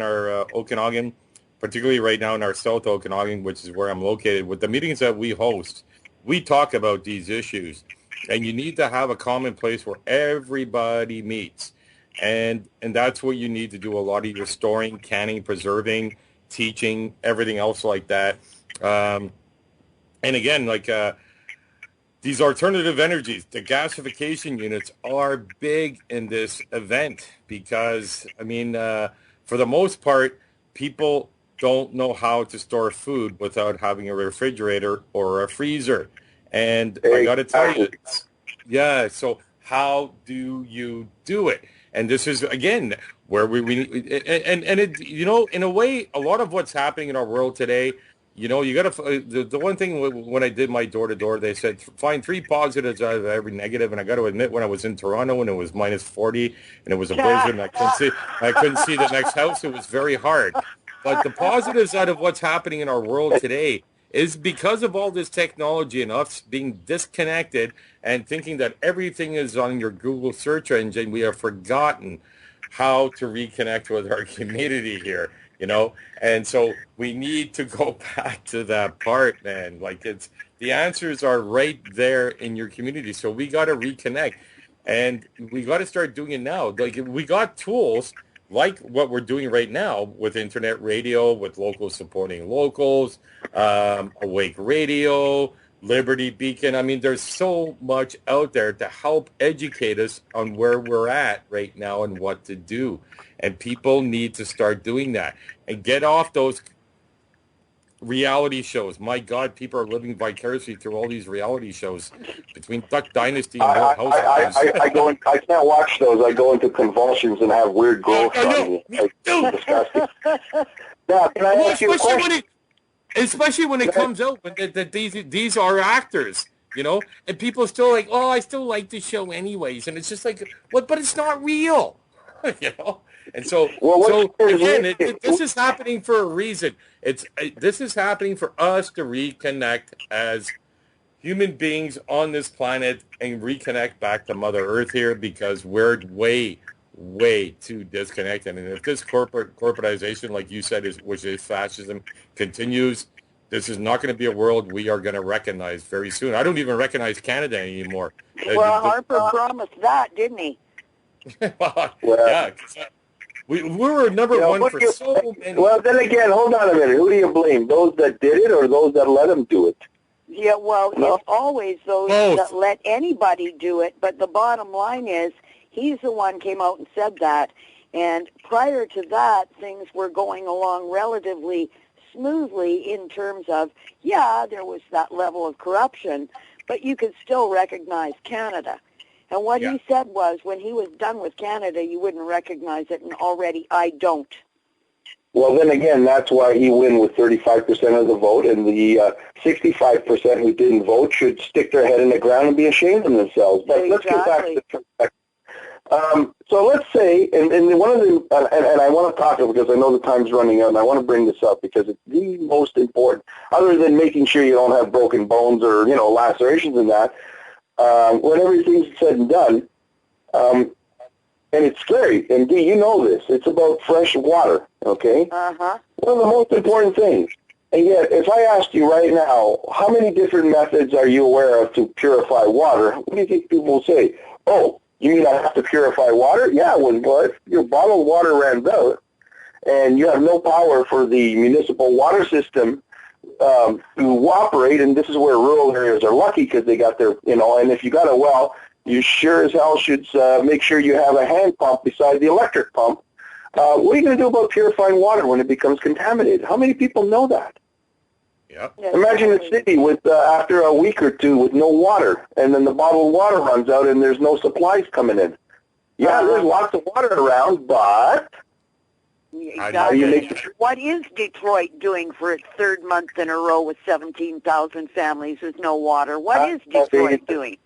our Okanagan, particularly right now in our South Okanagan, which is where I'm located. With the meetings that we host, we talk about these issues, and you need to have a common place where everybody meets, and that's what you need to do. A lot of your storing, canning, preserving, teaching, everything else like that, and again, like. These alternative energies, the gasification units are big in this event because, I mean, for the most part, people don't know how to store food without having a refrigerator or a freezer. And I got to tell you, yeah, so how do you do it? And this is, again, where we and it, you know, in a way, a lot of what's happening in our world today, you know, you got to, the one thing when I did my door-to-door, they said, find 3 positives out of every negative. And I got to admit, when I was in Toronto and it was minus 40 and it was a blizzard and I couldn't see the next house, it was very hard. But the positives out of what's happening in our world today is because of all this technology and us being disconnected and thinking that everything is on your Google search engine, we have forgotten how to reconnect with our community here. You know, and so we need to go back to that part, man. Like the answers are right there in your community. So we got to reconnect, and we got to start doing it now. Like we got tools like what we're doing right now with internet radio, with locals supporting locals, Awake Radio, Liberty Beacon. I mean, there's so much out there to help educate us on where we're at right now and what to do. And people need to start doing that and get off those reality shows. My God, people are living vicariously through all these reality shows between Duck Dynasty and Real Housewives. I can't watch those. I go into convulsions and have weird growth on me. Disgusting. Now, can I ask you a question? Especially when it comes out that these are actors, you know, and people are still like, oh, I still like the show anyways, and it's just like, what? But it's not real, you know. And so, again, this is happening for a reason. This is happening for us to reconnect as human beings on this planet and reconnect back to Mother Earth here because we're way too disconnected. And if this corporatization, like you said, which is fascism, continues, this is not going to be a world we are going to recognize very soon. I don't even recognize Canada anymore. Well, Harper promised that, didn't he? Yeah. We were number one for so many. Well, then again, hold on a minute. Who do you blame? Those that did it or those that let them do it? Yeah, well, it's always those that let anybody do it. But the bottom line is he's the one came out and said that. And prior to that, things were going along relatively smoothly in terms of, yeah, there was that level of corruption, but you could still recognize Canada. And what he said was, when he was done with Canada, you wouldn't recognize it, and already I don't. Well, then again, that's why he won with 35% of the vote, and the 65% who didn't vote should stick their head in the ground and be ashamed of themselves. But let's get back to the perspective. So let's say, and one of the, and I want to talk about it because I know the time's running out, and I want to bring this up because it's the most important, other than making sure you don't have broken bones or, you know, lacerations and that. When everything's said and done, and it's scary, and Dee, you know this, it's about fresh water, okay? Uh-huh. One of the most important things. And yet, if I asked you right now, how many different methods are you aware of to purify water, what do you think people will say? Oh, you mean I have to purify water? Yeah, when your bottled water runs out, and you have no power for the municipal water system to operate, and this is where rural areas are lucky because they got their, you know, and if you got a well, you sure as hell should make sure you have a hand pump beside the electric pump. What are you going to do about purifying water when it becomes contaminated? How many people know that? Yep. Imagine a city with after a week or two with no water, and then the bottled water runs out, and there's no supplies coming in. Yeah, there's lots of water around, but exactly. What is Detroit doing for its third month in a row with 17,000 families with no water? What is Detroit doing?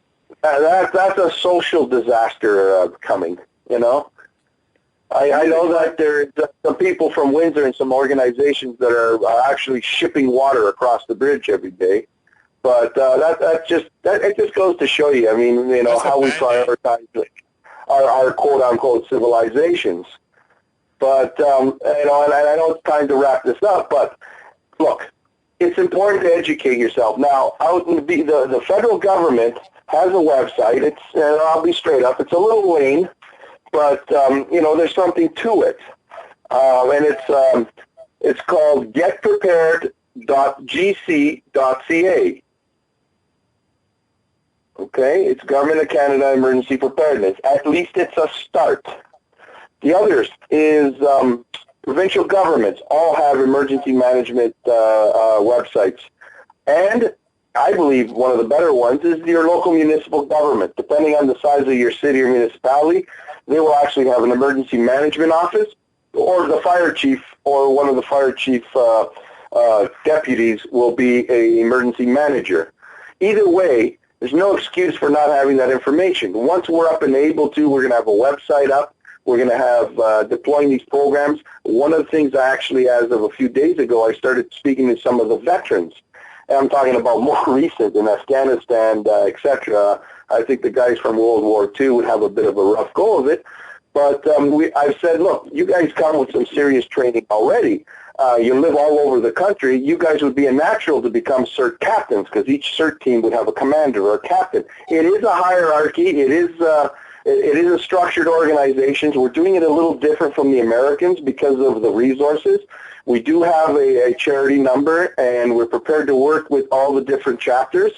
That's a social disaster coming, you know. I know that there's some people from Windsor and some organizations that are actually shipping water across the bridge every day, but it just goes to show you. I mean, you know, how we prioritize our quote unquote civilizations. But you know, and I know it's time to wrap this up. But look, it's important to educate yourself. Now, out in the federal government has a website. It's I'll be straight up. It's a little lame. But, you know, there's something to it. And it's called getprepared.gc.ca. Okay? It's Government of Canada Emergency Preparedness. At least it's a start. The others is provincial governments all have emergency management websites. And I believe one of the better ones is your local municipal government. Depending on the size of your city or municipality, they will actually have an emergency management office, or the fire chief or one of the fire chief deputies will be an emergency manager. Either way, there's no excuse for not having that information. Once we're up and able to, we're going to have a website up. We're going to have deploying these programs. One of the things I actually, as of a few days ago, I started speaking to some of the veterans. And I'm talking about more recent in Afghanistan, etc. I think the guys from World War II would have a bit of a rough go of it. But I've said, look, you guys come with some serious training already. You live all over the country. You guys would be a natural to become CERT captains, because each CERT team would have a commander or a captain. It is a hierarchy. It is a structured organization. We're doing it a little different from the Americans because of the resources. We do have a charity number, and we're prepared to work with all the different chapters.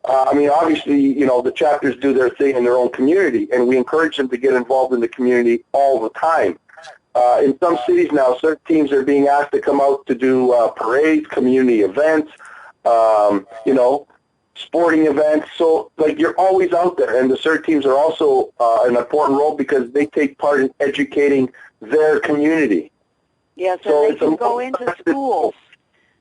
I mean, obviously, you know, the chapters do their thing in their own community, and we encourage them to get involved in the community all the time. In some cities now, certain teams are being asked to come out to do parades, community events, you know, sporting events. So, like, you're always out there, and the CERT teams are also an important role because they take part in educating their community. Yes, and so they can go into schools.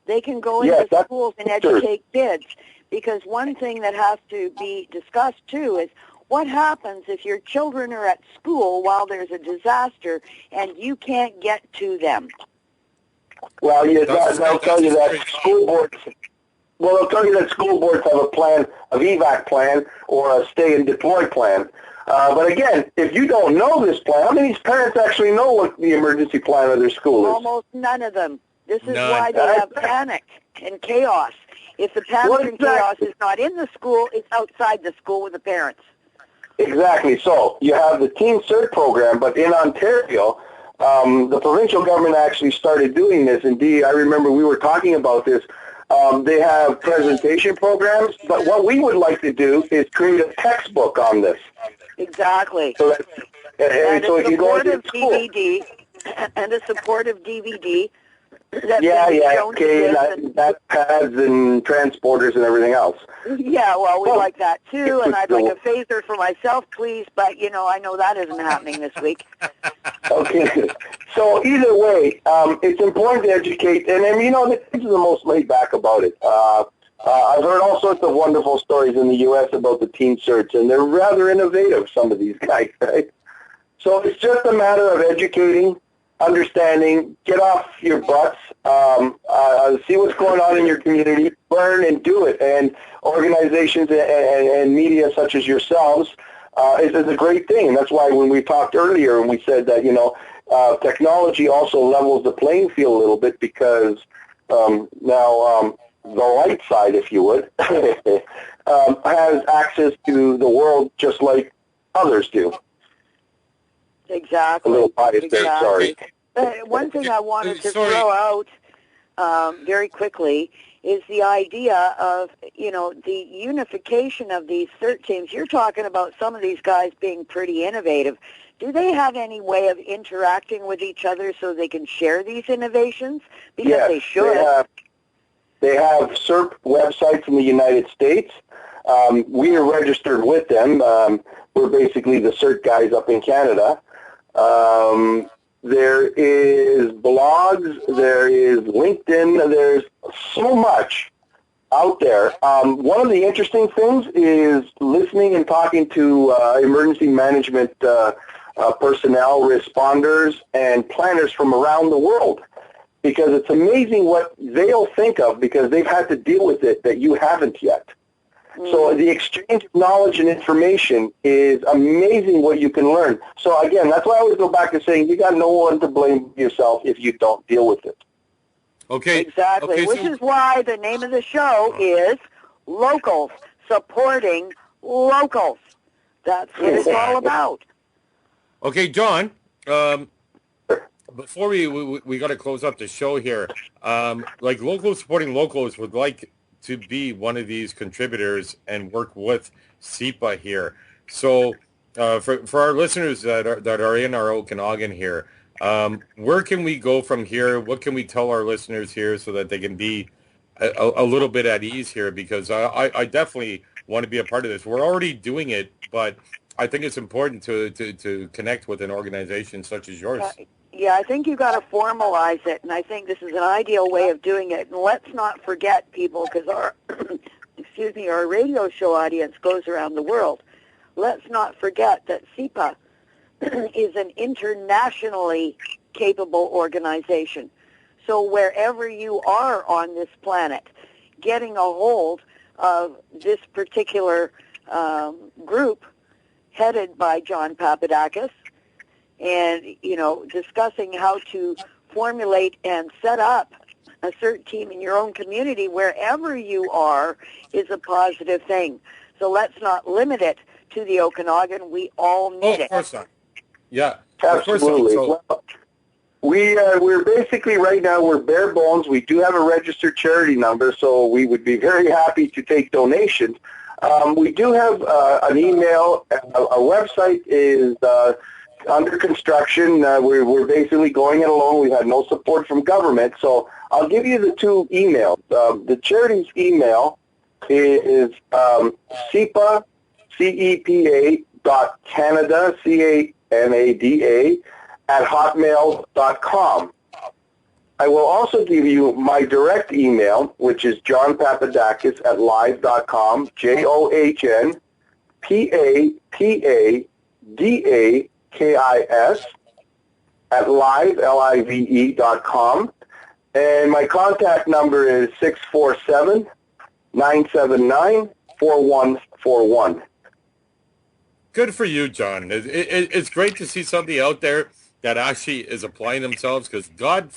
They can go into schools and educate kids, because one thing that has to be discussed, too, is what happens if your children are at school while there's a disaster and you can't get to them? Well, they'll tell you that school boards... Well, they'll tell you that school boards have a plan, an evac plan, or a stay and deploy plan. But again, if you don't know this plan, how many parents actually know what the emergency plan of their school is? Almost none of them. This is why they have panic and chaos. If the panic and chaos is not in the school, it's outside the school with the parents. Exactly. So you have the Teen CERT program, but in Ontario, the provincial government actually started doing this. Indeed, I remember we were talking about this. They have presentation programs, but what we would like to do is create a textbook on this. Exactly. So that, so if you go into school, DVD and a supportive DVD. That pads and transporters and everything else. Yeah, well, we like that too, and I'd like a phaser for myself, please, but, you know, I know that isn't happening this week. Okay, so either way, it's important to educate, and you know, this is the most laid back about it. I've heard all sorts of wonderful stories in the U.S. about the Teen CERTs, and they're rather innovative, some of these guys, right? So it's just a matter of educating, understanding, get off your butts, see what's going on in your community, learn and do it. And organizations and media such as yourselves is a great thing. And that's why when we talked earlier and we said that, you know, technology also levels the playing field a little bit, because now the light side, if you would, has access to the world just like others do. Exactly. A little biased there, sorry. One thing I wanted to throw out very quickly is the idea of, you know, the unification of these CERT teams. You're talking about some of these guys being pretty innovative. Do they have any way of interacting with each other so they can share these innovations? Because they should. They have CERT websites in the United States. We are registered with them. We're basically the CERT guys up in Canada. There is blogs, there is LinkedIn, there's so much out there. One of the interesting things is listening and talking to emergency management personnel, responders, and planners from around the world, because it's amazing what they'll think of because they've had to deal with it that you haven't yet. So the exchange of knowledge and information is amazing what you can learn. So again, that's why I always go back to saying you got no one to blame yourself if you don't deal with it. Okay. Exactly, Okay, which is why the name of the show is Locals, Supporting Locals. That's what it's all about. Okay, John, before we got to close up the show here, like Locals Supporting Locals would like to be one of these contributors and work with CEPA here. So for our listeners that are in our Okanagan here, where can we go from here? What can we tell our listeners here so that they can be a little bit at ease here? Because I definitely want to be a part of this. We're already doing it, but I think it's important to connect with an organization such as yours. Yeah, I think you've got to formalize it, and I think this is an ideal way of doing it. And let's not forget, people, because our, our radio show audience goes around the world. Let's not forget that CEPA is an internationally capable organization. So wherever you are on this planet, getting a hold of this particular group headed by John Papadakis, and, discussing how to formulate and set up a CERT team in your own community wherever you are is a positive thing. So let's not limit it to the Okanagan. We all need it. Of course not. Yeah. Absolutely. Of course not. So, we're basically right now, we're bare bones. We do have a registered charity number, so we would be very happy to take donations. We do have an email. Our website is under construction. We're basically going it alone. We've had no support from government. So I'll give you the two emails. The charity's email is CEPA, CEPA.Canada, CANADA, @hotmail.com. I will also give you my direct email, which is johnpapadakis @live.com, JOHNPAPADAKIS @live.com. And my contact number is 647-979-4141. good for you, John. It's great to see somebody out there that actually is applying themselves, because God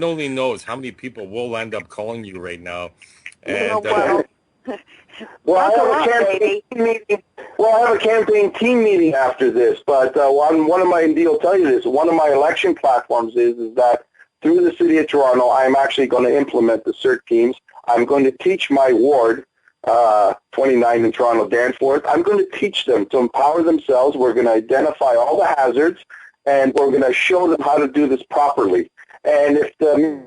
only knows how many people will end up calling you right now. And Well, I have a campaign team meeting after this, but one of my election platforms is that through the City of Toronto, I'm actually going to implement the CERT teams. I'm going to teach my ward, 29 in Toronto, Danforth. I'm going to teach them to empower themselves. We're going to identify all the hazards, and we're going to show them how to do this properly. And if the...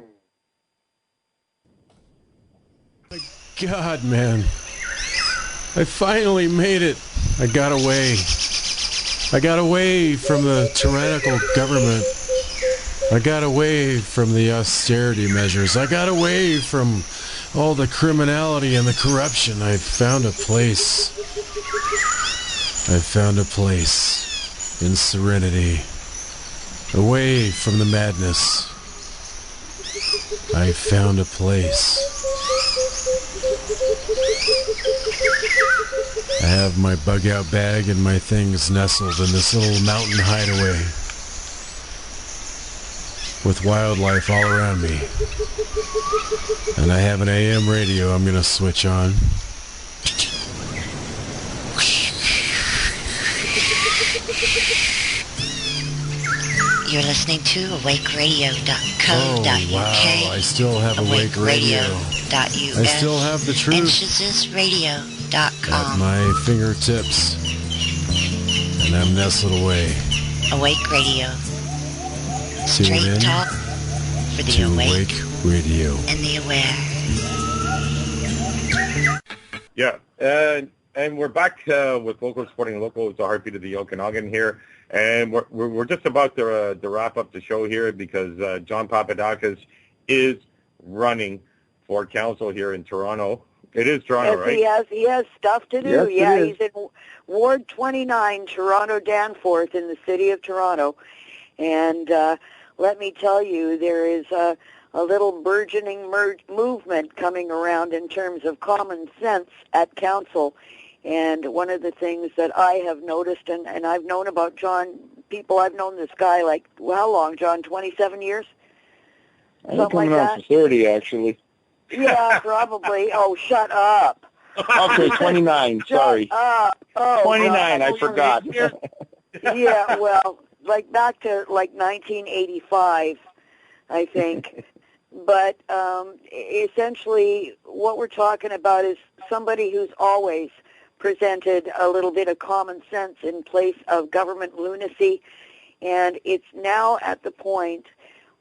God, man. I finally made it. I got away. I got away from the tyrannical government. I got away from the austerity measures. I got away from all the criminality and the corruption. I found a place. I found a place in serenity. Away from the madness. I found a place. I have my bug-out bag and my things nestled in this little mountain hideaway with wildlife all around me. And I have an AM radio I'm going to switch on. You're listening to awakeradio.co.uk. Oh, wow. I still have Awake Radio. awakeradio.us. I still have the truth InchesisRadio.com. at my fingertips. And I'm nestled away. Awake Radio. Tune Straight in talk for the to awake Radio. and the aware. Yeah, and we're back with Local Supporting Local. It's the heartbeat of the Okanagan here, and we're just about to wrap up the show here because John Papadakis is running for council here in Toronto. It is Toronto, right? He has stuff to do. Yes, He's in Ward 29, Toronto Danforth, in the city of Toronto, and let me tell you, there is a little burgeoning movement coming around in terms of common sense at council. And one of the things that I have noticed, and I've known about John, I've known this guy like, how long, John, 27 years? I'm coming on for 30, actually. Yeah, probably. Oh, shut up. Okay, 29, sorry. Shut up. Oh, 29, I forgot. Yeah, well, like back to like 1985, I think. But essentially what we're talking about is somebody who's always presented a little bit of common sense in place of government lunacy. And it's now at the point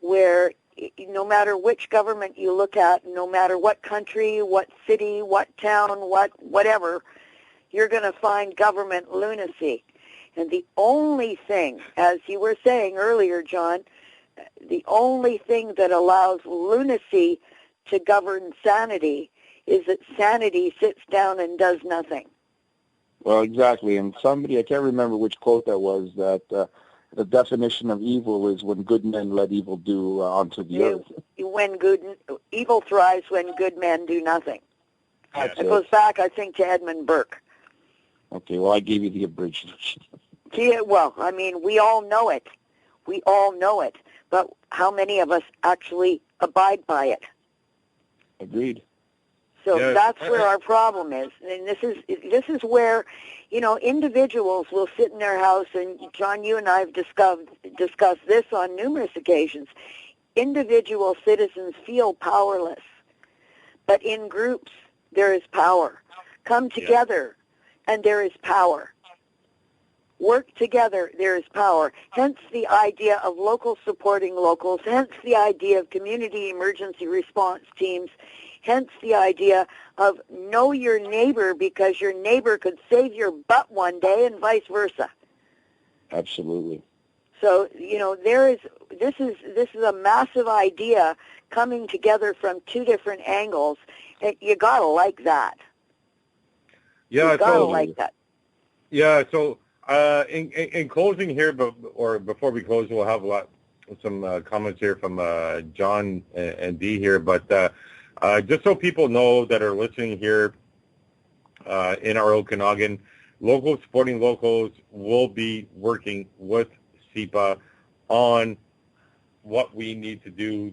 where no matter which government you look at, no matter what country, what city, what town, whatever, you're going to find government lunacy. And the only thing, as you were saying earlier, John, the only thing that allows lunacy to govern sanity is that sanity sits down and does nothing. Well, exactly. And somebody, I can't remember which quote that was, that the definition of evil is when good men let evil do onto the earth. Evil thrives when good men do nothing. That's it goes back, I think, to Edmund Burke. Okay, well, I gave you the abridged. Yeah, well, I mean, we all know it. We all know it. But how many of us actually abide by it? Agreed. So that's where our problem is. And this is where, individuals will sit in their house, and John, you and I have discussed this on numerous occasions. Individual citizens feel powerless. But in groups, there is power. Come together, and there is power. Work together, there is power. Hence the idea of local supporting locals, hence the idea of community emergency response teams, hence the idea of know your neighbor because your neighbor could save your butt one day and vice versa. Absolutely. So, this is a massive idea coming together from two different angles. And you got to like that. Yeah, you got to like that. Yeah, so in closing here, or before we close, we'll have some comments here from John and Dee here. But just so people know that are listening here in our Okanagan, Local Supporting Locals will be working with CEPA on what we need to do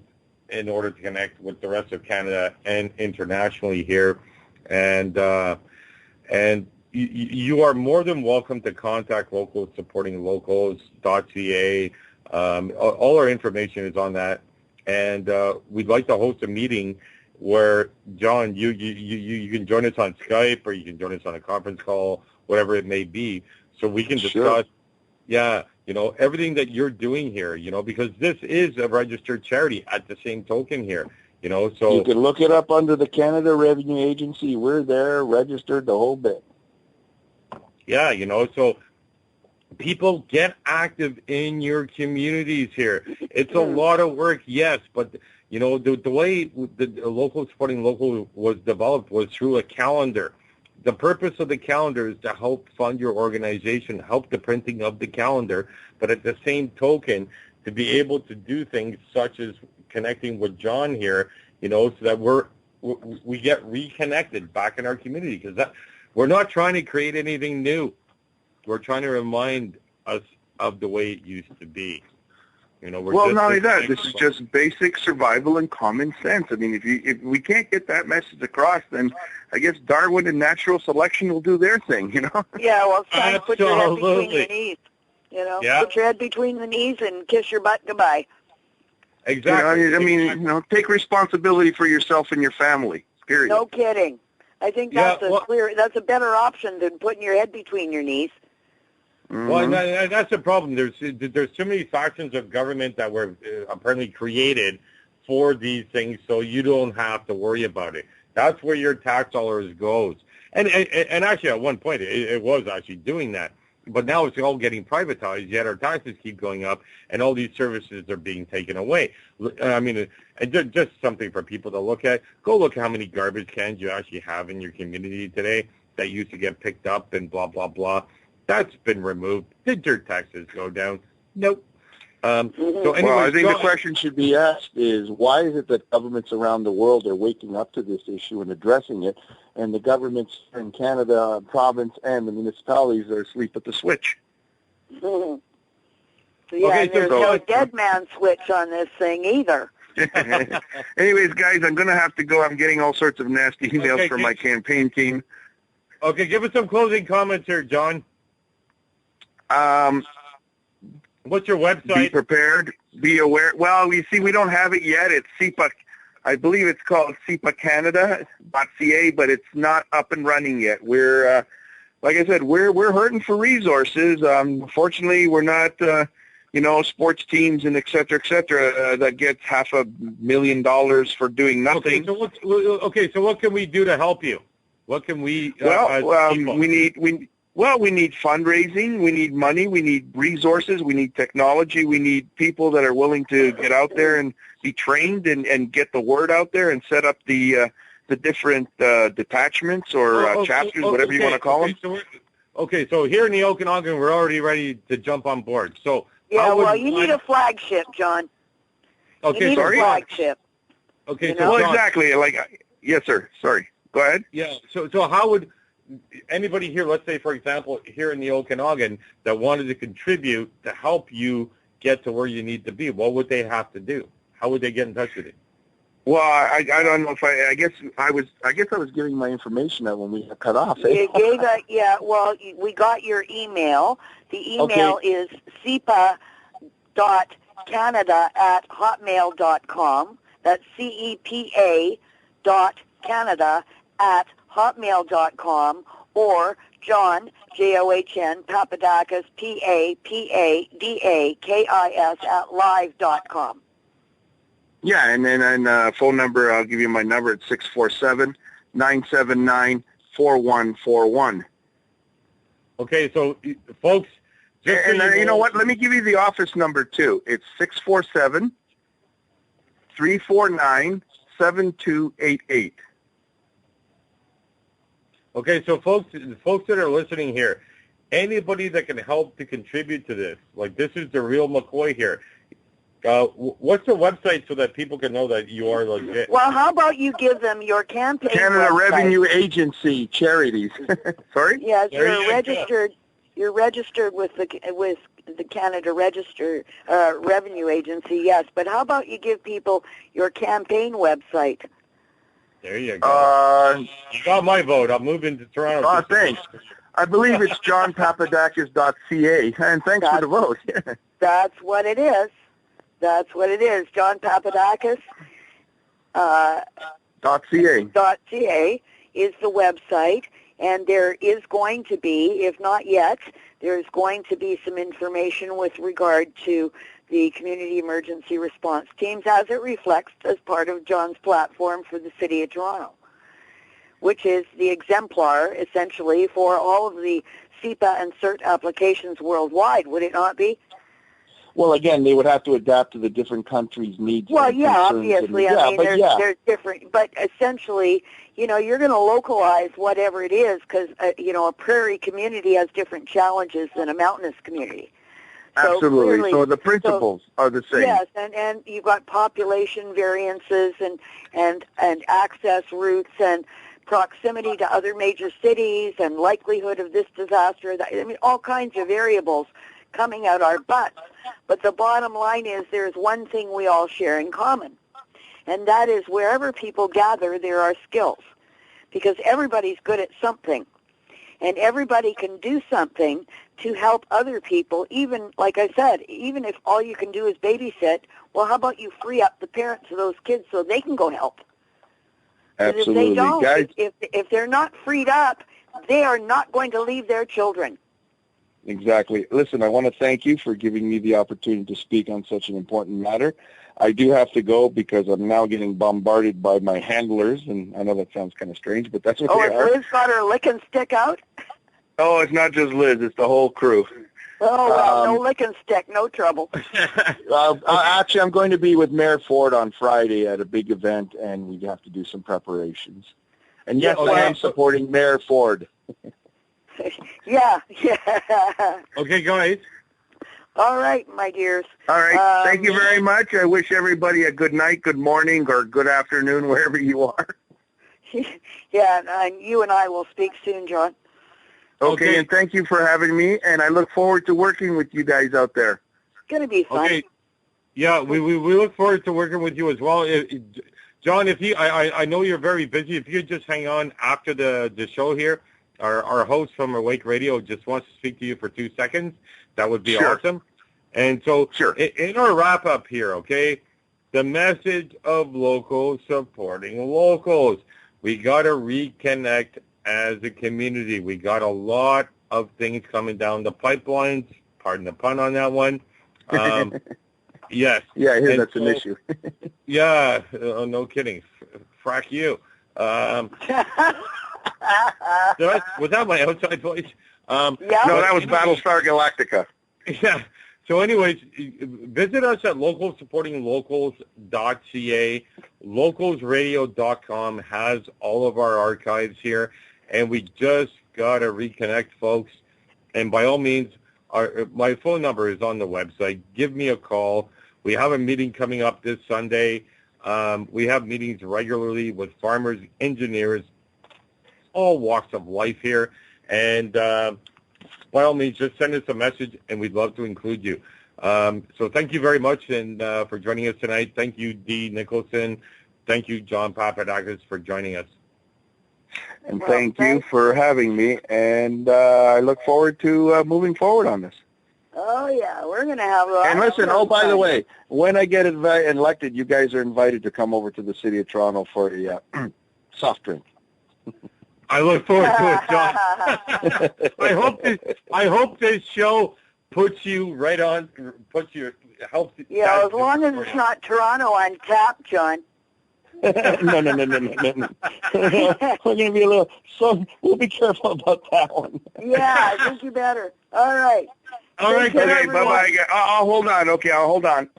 in order to connect with the rest of Canada and internationally here. And you are more than welcome to contact Local Supporting Locals.ca. All our information is on that. And we'd like to host a meeting where, John, you can join us on Skype, or you can join us on a conference call, whatever it may be, so we can discuss, everything that you're doing here, because this is a registered charity at the same token here, so. You can look it up under the Canada Revenue Agency. We're there, registered, the whole bit. Yeah, so people get active in your communities here. It's a lot of work, yes, but the way the Local Supporting Local was developed was through a calendar. The purpose of the calendar is to help fund your organization, help the printing of the calendar, but at the same token, to be able to do things such as connecting with John here, so that we get reconnected back in our community, because we're not trying to create anything new. We're trying to remind us of the way it used to be. Well, not only that, this is just basic survival and common sense. I mean, if we can't get that message across, then I guess Darwin and natural selection will do their thing, Yeah, well, it's time to put your head between your knees. Put your head between the knees and kiss your butt goodbye. Exactly. Take responsibility for yourself and your family, period. No kidding. I think that's that's a better option than putting your head between your knees. Mm-hmm. Well, that's the problem. There's too many factions of government that were apparently created for these things so you don't have to worry about it. That's where your tax dollars goes. And actually, at one point, it was actually doing that. But now it's all getting privatized, yet our taxes keep going up, and all these services are being taken away. I mean, just something for people to look at. Go look how many garbage cans you actually have in your community today that used to get picked up and blah, blah, blah. That's been removed. Did your taxes go down? Nope. So anyway, well, I think the question should be asked is, why is it that governments around the world are waking up to this issue and addressing it, and the governments in Canada, province, and the municipalities are asleep at the switch? Yeah, Okay, there's no dead man switch on this thing either. Anyways, guys, I'm going to have to go. I'm getting all sorts of nasty emails from my campaign team. Okay, give us some closing comments here, John. What's your website? Be prepared. Be aware. Well, you see, we don't have it yet. It's CEPA. I believe it's called CEPAcanada.ca, but it's not up and running yet. We're, like I said, we're hurting for resources. Fortunately, we're not, sports teams and et cetera, that gets $500,000 for doing nothing. So what can we do to help you? What can we? We need fundraising, we need money, we need resources, we need technology, we need people that are willing to get out there and be trained and get the word out there and set up the different detachments or chapters, whatever you want to call them. So here in the Okanagan, we're already ready to jump on board. So you need a flagship, John. Okay, you need sorry. A flagship. Okay, you so well, John, exactly. Yes, sir. Sorry. Go ahead. Yeah. So how would anybody here, let's say, for example, here in the Okanagan, that wanted to contribute to help you get to where you need to be, what would they have to do? How would they get in touch with you? Well, I don't know if I guess I was giving my information out when we got cut off. You gave it, yeah. Well, we got your email. The email is CEPA.Canada@hotmail.com. That's CEPA.Canada@hotmail.com, or John, John, Papadakis, Papadakis @live.com. Yeah, and then phone number, I'll give you my number. It's 647-979-4141. Okay, so folks, you know what? Let me give you the office number too. It's 647-349-7288. Okay, so folks that are listening here, anybody that can help to contribute to this, like this is the real McCoy here. What's the website so that people can know that you are legit? Well, how about you give them your campaign Canada website. Revenue Agency charities. Sorry? Yes, you're registered. You're registered with the Canada Revenue Agency. Yes, but how about you give people your campaign website? There you go. You got my vote. I'm moving to Toronto. Oh, thanks. I believe it's johnpapadakis.ca, and thanks for the vote. That's what it is. That's what it is. John Papadakis .ca is the website, and there is going to be, if not yet, there's going to be some information with regard to the community emergency response teams as it reflects as part of John's platform for the City of Toronto, which is the exemplar, essentially, for all of the CEPA and CERT applications worldwide, would it not be? Well, again, they would have to adapt to the different countries' needs. Well, yeah, obviously. I mean, there's different, but essentially, you're going to localize whatever it is because, a prairie community has different challenges than a mountainous community. So absolutely. Clearly, so the principles are the same. Yes, and you've got population variances and access routes and proximity to other major cities and likelihood of this disaster. I mean, all kinds of variables coming out our butts. But the bottom line is there's one thing we all share in common, and that is wherever people gather, there are skills, because everybody's good at something, and everybody can do something to help other people, even, like I said, even if all you can do is babysit, well, how about you free up the parents of those kids so they can go help? Absolutely. If they don't, Guys, if they're not freed up, they are not going to leave their children. Exactly. Listen, I want to thank you for giving me the opportunity to speak on such an important matter. I do have to go because I'm now getting bombarded by my handlers, and I know that sounds kind of strange, but that's what they are. Oh, has Liz got her licking stick out? Oh, it's not just Liz, it's the whole crew. Oh, well, no licking stick, no trouble. Actually, I'm going to be with Mayor Ford on Friday at a big event, and we have to do some preparations. And yes, I am supporting Mayor Ford. Yeah. Okay, guys. All right, my dears. All right. Thank you very much. I wish everybody a good night, good morning, or good afternoon, wherever you are. Yeah, and you and I will speak soon, John. Okay, and thank you for having me, and I look forward to working with you guys out there. It's going to be fun. Okay. Yeah, we look forward to working with you as well. John, if you, I know you're very busy. If you could just hang on after the show here, our host from Awake Radio just wants to speak to you for 2 seconds. That would be awesome. And so in our wrap-up here, okay, the message of locals supporting locals. We got to reconnect as a community. We got a lot of things coming down the pipelines. Pardon the pun on that one. Yes. Yeah, I hear that's an issue. Yeah, no kidding. Frack you. Was that my outside voice? No, that was Battlestar Galactica. Yeah. So anyways, visit us at localsupportinglocals.ca. Localsradio.com has all of our archives here, and we just got to reconnect, folks. And by all means, my phone number is on the website. Give me a call. We have a meeting coming up this Sunday. We have meetings regularly with farmers, engineers, all walks of life here. And by all means, just send us a message, and we'd love to include you. So thank you very much and for joining us tonight. Thank you, Dee Nicholson. Thank you, John Papadakis, for joining us. And thank you for having me. And I look forward to moving forward on this. Oh, yeah, we're going to have a lot. And listen, by the way, when I get elected, you guys are invited to come over to the city of Toronto for a soft drink. I look forward to it, John. I hope this show puts you right on, helps. Yeah, as long as it's not Toronto on tap, John. No. We're going to be a little, so we'll be careful about that one. Yeah, I think you better. All right. All right, okay, bye-bye. I'll hold on. Okay, I'll hold on.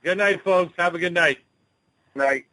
Good night, folks. Have a good night. Night.